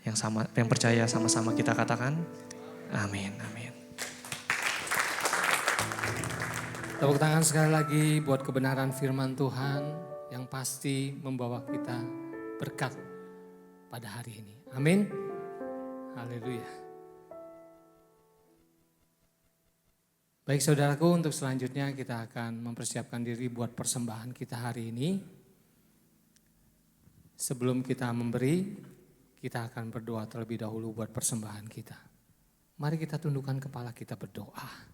Speaker 4: yang percaya sama-sama kita katakan, amin, amin.
Speaker 1: Tepuk tangan sekali lagi buat kebenaran firman Tuhan yang pasti membawa kita berkat pada hari ini. Amin. Haleluya. Baik saudaraku, untuk selanjutnya kita akan mempersiapkan diri buat persembahan kita hari ini. Sebelum kita memberi, kita akan berdoa terlebih dahulu buat persembahan kita. Mari kita tundukkan kepala kita berdoa.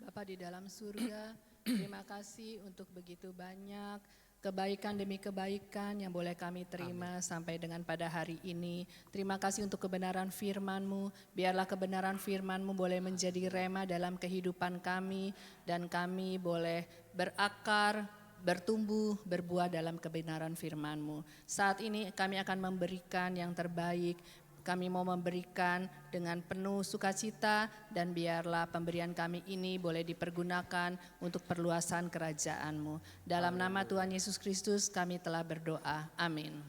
Speaker 5: Bapa di dalam surga, terima kasih untuk begitu banyak kebaikan demi kebaikan yang boleh kami terima sampai dengan pada hari ini. Terima kasih untuk kebenaran firman-Mu. Biarlah kebenaran firman-Mu boleh menjadi rema dalam kehidupan kami. Dan kami boleh berakar, bertumbuh, berbuah dalam kebenaran firman-Mu. Saat ini kami akan memberikan yang terbaik. Kami mau memberikan dengan penuh sukacita dan biarlah pemberian kami ini boleh dipergunakan untuk perluasan kerajaan-Mu. Dalam nama Tuhan Yesus Kristus kami telah berdoa. Amin.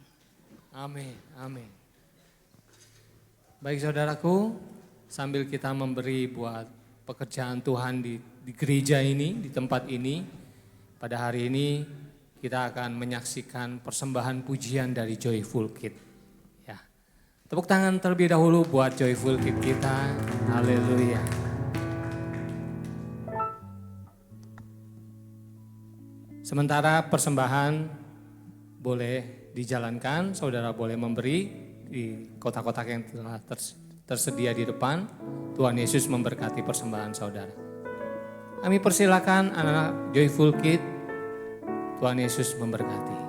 Speaker 1: Amin, amin. Baik saudaraku, sambil kita memberi buat pekerjaan Tuhan di gereja ini, di tempat ini, pada hari ini kita akan menyaksikan persembahan pujian dari Joyful Kid. Ya. Tepuk tangan terlebih dahulu buat Joyful Kid kita. Haleluya. Sementara persembahan boleh dijalankan, saudara boleh memberi di kotak-kotak yang telah tersedia di depan. Tuhan Yesus memberkati persembahan saudara. Kami persilakan anak-anak Joyful Kid. Tuhan Yesus memberkati.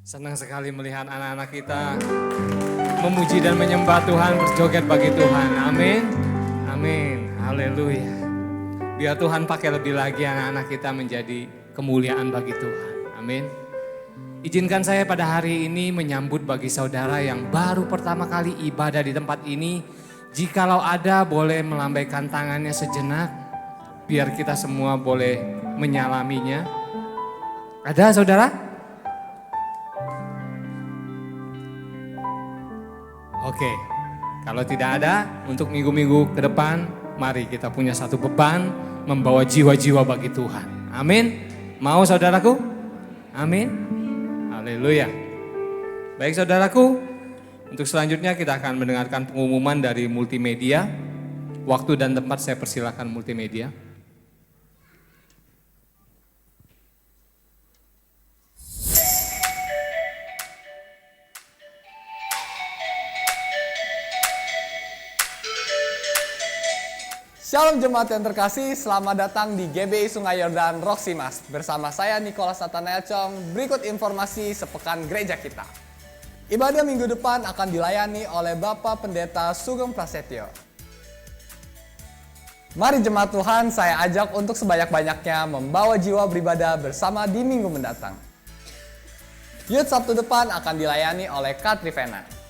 Speaker 1: Senang sekali melihat anak-anak kita memuji dan menyembah Tuhan, berjoget bagi Tuhan. Amin. Amin. Haleluya. Biar Tuhan pakai lebih lagi anak-anak kita menjadi kemuliaan bagi Tuhan. Amin. Izinkan saya pada hari ini menyambut bagi saudara yang baru pertama kali ibadah di tempat ini. Jikalau ada boleh melambaikan tangannya sejenak. Biar kita semua boleh menyalaminya. Ada saudara? Oke, kalau tidak ada, untuk minggu-minggu ke depan, mari kita punya satu beban, membawa jiwa-jiwa bagi Tuhan. Amin. Mau saudaraku? Amin. Haleluya. Baik saudaraku, untuk selanjutnya kita akan mendengarkan pengumuman dari multimedia. Waktu dan tempat saya persilakan multimedia.
Speaker 6: Shalom jemaat yang terkasih, selamat datang di GBI Sungai Yordan Roksimas. Bersama saya Nicholas Nathanael Chong, berikut informasi sepekan gereja kita. Ibadah minggu depan akan dilayani oleh Bapak Pendeta Sugeng Prasetyo. Mari jemaat Tuhan, saya ajak untuk sebanyak-banyaknya membawa jiwa beribadah bersama di minggu mendatang. Youth Sabtu depan akan dilayani oleh Kak Trivena.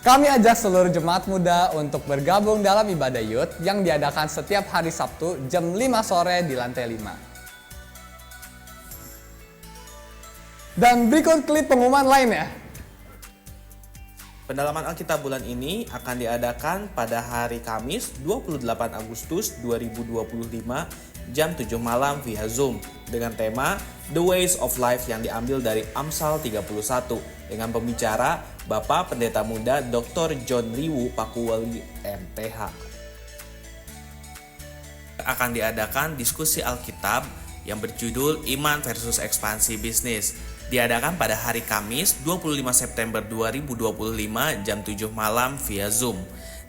Speaker 6: Kami ajak seluruh jemaat muda untuk bergabung dalam ibadah youth yang diadakan setiap hari Sabtu jam 5 sore di lantai 5. Dan berikut klip pengumuman lainnya.
Speaker 7: Pendalaman Alkitab bulan ini akan diadakan pada hari Kamis 28 Agustus 2025 jam 7 malam via Zoom dengan tema The Ways of Life yang diambil dari Amsal 31 dengan pembicara Bapak Pendeta Muda Dr. John Riwu Pakuwali MTH. Akan diadakan diskusi Alkitab yang berjudul Iman versus Ekspansi Bisnis. Diadakan pada hari Kamis 25 September 2025 jam 7 malam via Zoom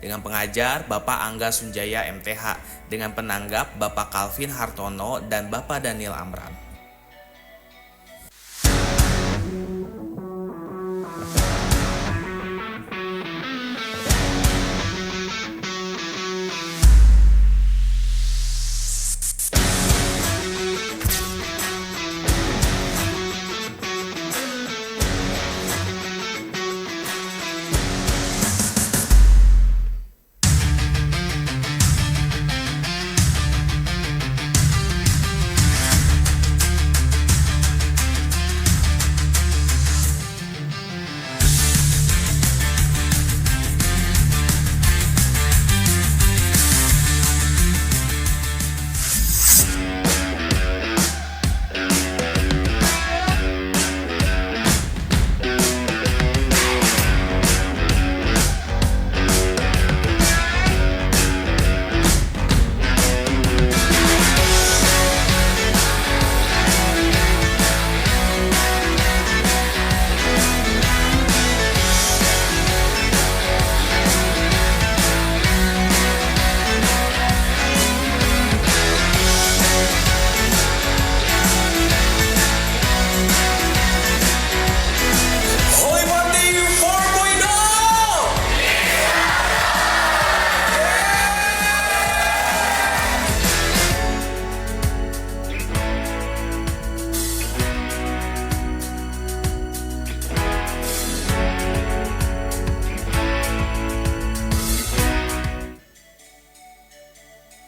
Speaker 7: dengan pengajar Bapak Angga Sunjaya MTH dengan penanggap Bapak Calvin Hartono dan Bapak Daniel Amran.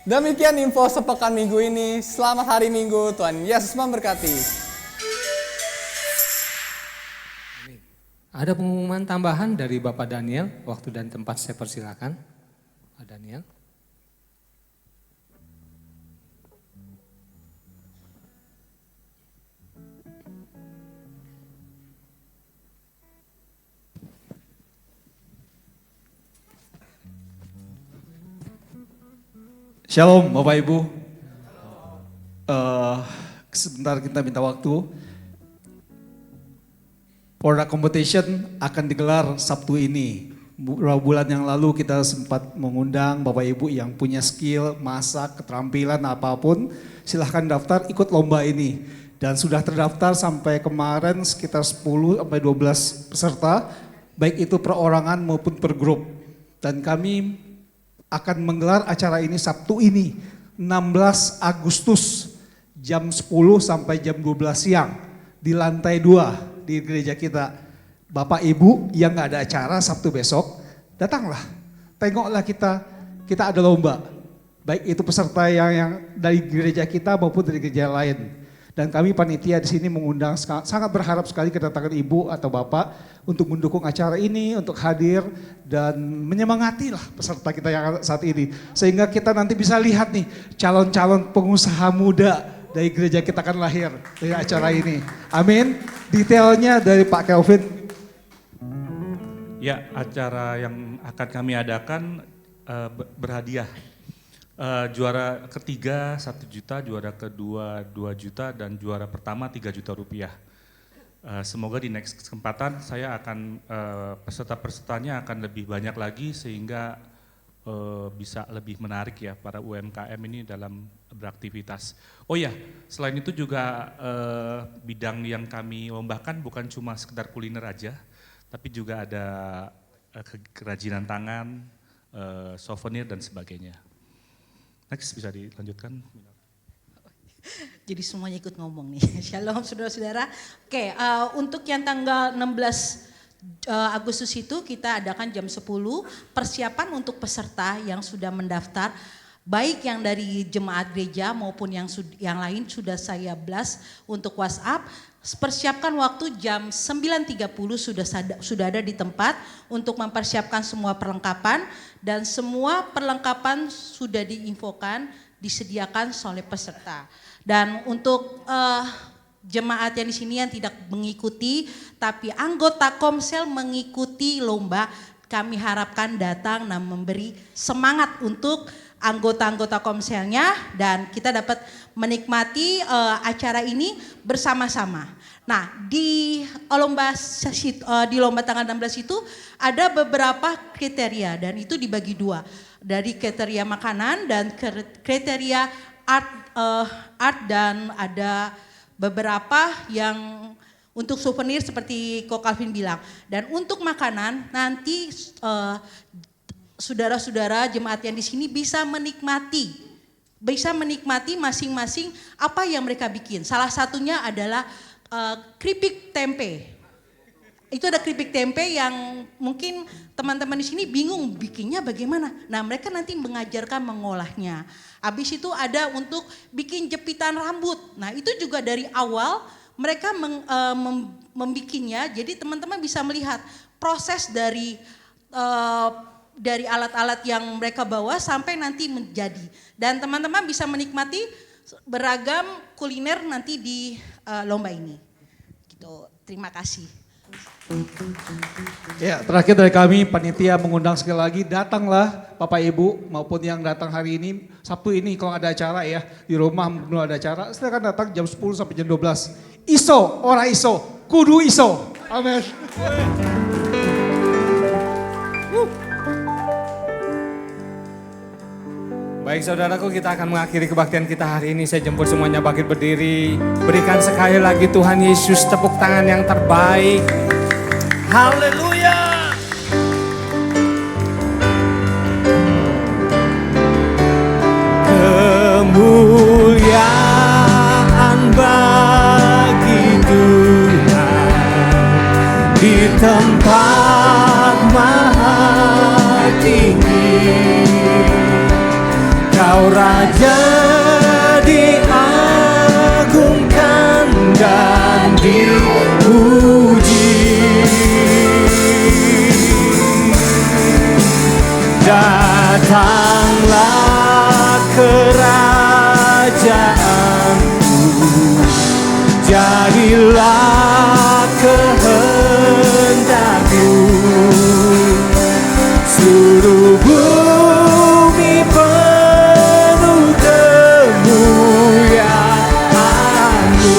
Speaker 6: Demikian info sepekan minggu ini. Selamat hari Minggu, Tuhan Yesus memberkati.
Speaker 1: Ada pengumuman tambahan dari Bapak Daniel, waktu dan tempat saya persilakan. Pak Daniel.
Speaker 8: Shalom Bapak Ibu. Sebentar kita minta waktu. Product Competition akan digelar Sabtu ini. Beberapa bulan yang lalu kita sempat mengundang Bapak Ibu yang punya skill, masak, keterampilan apapun. Silahkan daftar ikut lomba ini. Dan sudah terdaftar sampai kemarin sekitar 10 sampai 12 peserta, baik itu perorangan maupun per grup. Dan kami akan menggelar acara ini Sabtu ini, 16 Agustus jam 10 sampai jam 12 siang di lantai 2 di gereja kita. Bapak Ibu yang nggak ada acara Sabtu besok, datanglah, tengoklah kita ada lomba. Baik itu peserta yang dari gereja kita maupun dari gereja lain. Dan kami panitia di sini mengundang, sangat berharap sekali kedatangan ibu atau bapak untuk mendukung acara ini, untuk hadir dan menyemangatilah peserta kita yang saat ini. Sehingga kita nanti bisa lihat nih calon-calon pengusaha muda dari gereja kita akan lahir dari acara ini. Amin. Detailnya dari Pak Kelvin.
Speaker 9: Ya, acara yang akan kami adakan berhadiah. Juara ketiga 1 juta, juara kedua 2 juta, dan juara pertama 3 juta rupiah. Semoga di next kesempatan saya akan, peserta-pesertanya akan lebih banyak lagi sehingga bisa lebih menarik ya para UMKM ini dalam beraktivitas. Oh ya, selain itu juga bidang yang kami lombakan bukan cuma sekedar kuliner aja, tapi juga ada kerajinan tangan, souvenir dan sebagainya. Next, bisa dilanjutkan.
Speaker 10: Jadi semuanya ikut ngomong nih. Shalom saudara-saudara. Oke, untuk yang tanggal 16 Agustus itu kita adakan jam 10 persiapan untuk peserta yang sudah mendaftar. Baik yang dari jemaat gereja maupun yang lain sudah saya blast untuk WhatsApp. Persiapkan waktu jam 9.30 sudah ada di tempat untuk mempersiapkan semua perlengkapan, dan semua perlengkapan sudah diinfokan, disediakan oleh peserta. Dan untuk jemaat yang di sini yang tidak mengikuti tapi anggota Komsel mengikuti lomba, kami harapkan datang dan memberi semangat untuk anggota-anggota Komselnya, dan kita dapat menikmati acara ini bersama-sama. Nah, di lomba tanggal 16 itu ada beberapa kriteria, dan itu dibagi 2. Dari kriteria makanan dan kriteria art, dan ada beberapa yang untuk souvenir seperti Ko Calvin bilang. Dan untuk makanan nanti saudara-saudara jemaat yang di sini bisa menikmati masing-masing apa yang mereka bikin. Salah satunya adalah keripik tempe. Itu ada keripik tempe yang mungkin teman-teman di sini bingung bikinnya bagaimana. Nah, mereka nanti mengajarkan mengolahnya. Habis itu ada untuk bikin jepitan rambut. Nah, itu juga dari awal mereka membikinnya. Jadi teman-teman bisa melihat proses dari alat-alat yang mereka bawa sampai nanti menjadi. Dan teman-teman bisa menikmati beragam kuliner nanti di lomba ini. Gitu. Terima kasih.
Speaker 8: Ya, terakhir dari kami panitia mengundang sekali lagi, datanglah Bapak Ibu maupun yang datang hari ini, Sabtu ini kalau ada acara ya, di rumah belum ada acara, silakan datang jam 10 sampai jam 12. Iso, ora iso, kudu iso. Amin.
Speaker 1: Baik saudaraku, kita akan mengakhiri kebaktian kita hari ini. Saya jemput semuanya bangkit berdiri. Berikan sekali lagi Tuhan Yesus tepuk tangan yang terbaik. Haleluya. Kemuliaan bagi Tuhan di tempat maha tinggi. Kau Raja diagungkan dan dipuji. Datanglah kerajaanmu, jadilah kehendakmu, seluruh bumi penuh kemuliaan-Mu.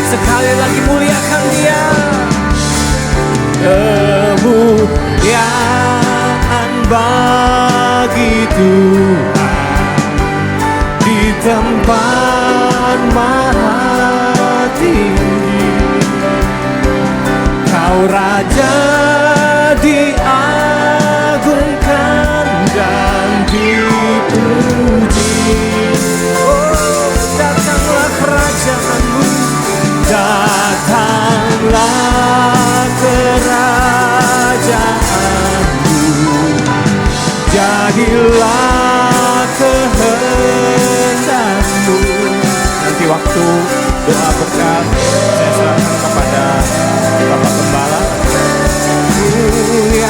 Speaker 1: Sekali lagi muliakan Dia. Kemuliaan bagi Tuhan di tempat maha
Speaker 2: Engkau Raja diagungkan dan dipuji. Oh, datanglah kerajaanmu, datanglah kerajaanmu, jadilah kehendakmu. Nanti waktu doa berkat saya serahkan kepada Bapak Gembala. Kemuliaanmu,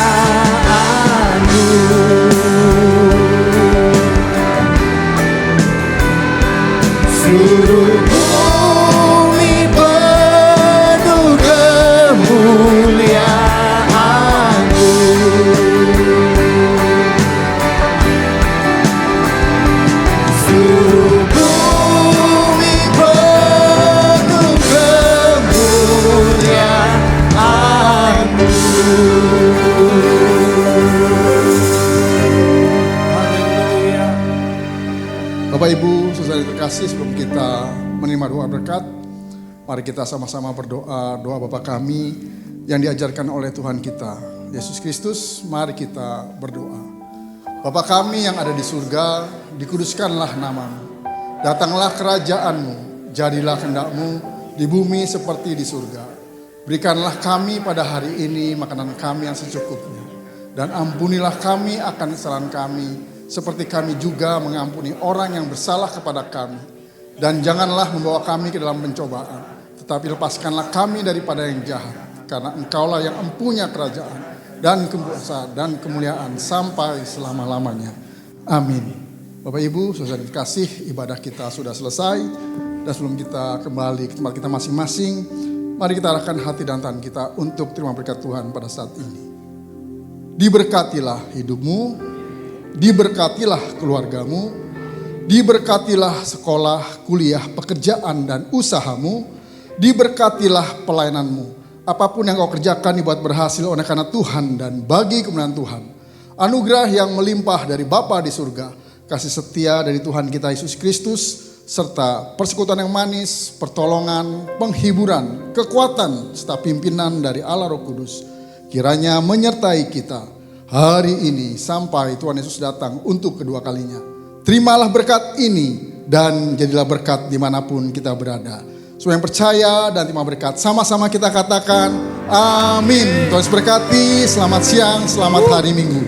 Speaker 2: seluruh bumi penuh kemuliaanmu. Seluruh bumi penuh kemuliaanmu. Haleluya.
Speaker 11: Bapak Ibu, saudara terkasih, sebelum kita menerima doa berkat, mari kita sama-sama berdoa, doa Bapa kami yang diajarkan oleh Tuhan kita, Yesus Kristus. Mari kita berdoa. Bapa kami yang ada di surga, dikuduskanlah namamu. Datanglah kerajaanmu, jadilah kehendak-mu di bumi seperti di surga. Berikanlah kami pada hari ini makanan kami yang secukupnya. Dan ampunilah kami akan kesalahan kami, seperti kami juga mengampuni orang yang bersalah kepada kami. Dan janganlah membawa kami ke dalam pencobaan, tetapi lepaskanlah kami daripada yang jahat. Karena Engkaulah yang empunya kerajaan dan kuasa dan kemuliaan sampai selama-lamanya. Amin. Bapak Ibu, saudara dikasih, ibadah kita sudah selesai. Dan sebelum kita kembali ke tempat kita masing-masing, mari kita arahkan hati dan tangan kita untuk terima berkat Tuhan pada saat ini. Diberkatilah hidupmu, diberkatilah keluargamu, diberkatilah sekolah, kuliah, pekerjaan dan usahamu, diberkatilah pelayananmu. Apapun yang kau kerjakan dibuat berhasil oleh karena Tuhan dan bagi kemuliaan Tuhan. Anugerah yang melimpah dari Bapa di surga, kasih setia dari Tuhan kita Yesus Kristus, serta persekutuan yang manis, pertolongan, penghiburan, kekuatan, serta pimpinan dari Allah Roh Kudus, kiranya menyertai kita hari ini sampai Tuhan Yesus datang untuk kedua kalinya. Terimalah berkat ini dan jadilah berkat dimanapun kita berada. Semua yang percaya dan terima berkat, sama-sama kita katakan amin. Tuhan Yesus berkati, selamat siang, selamat hari Minggu.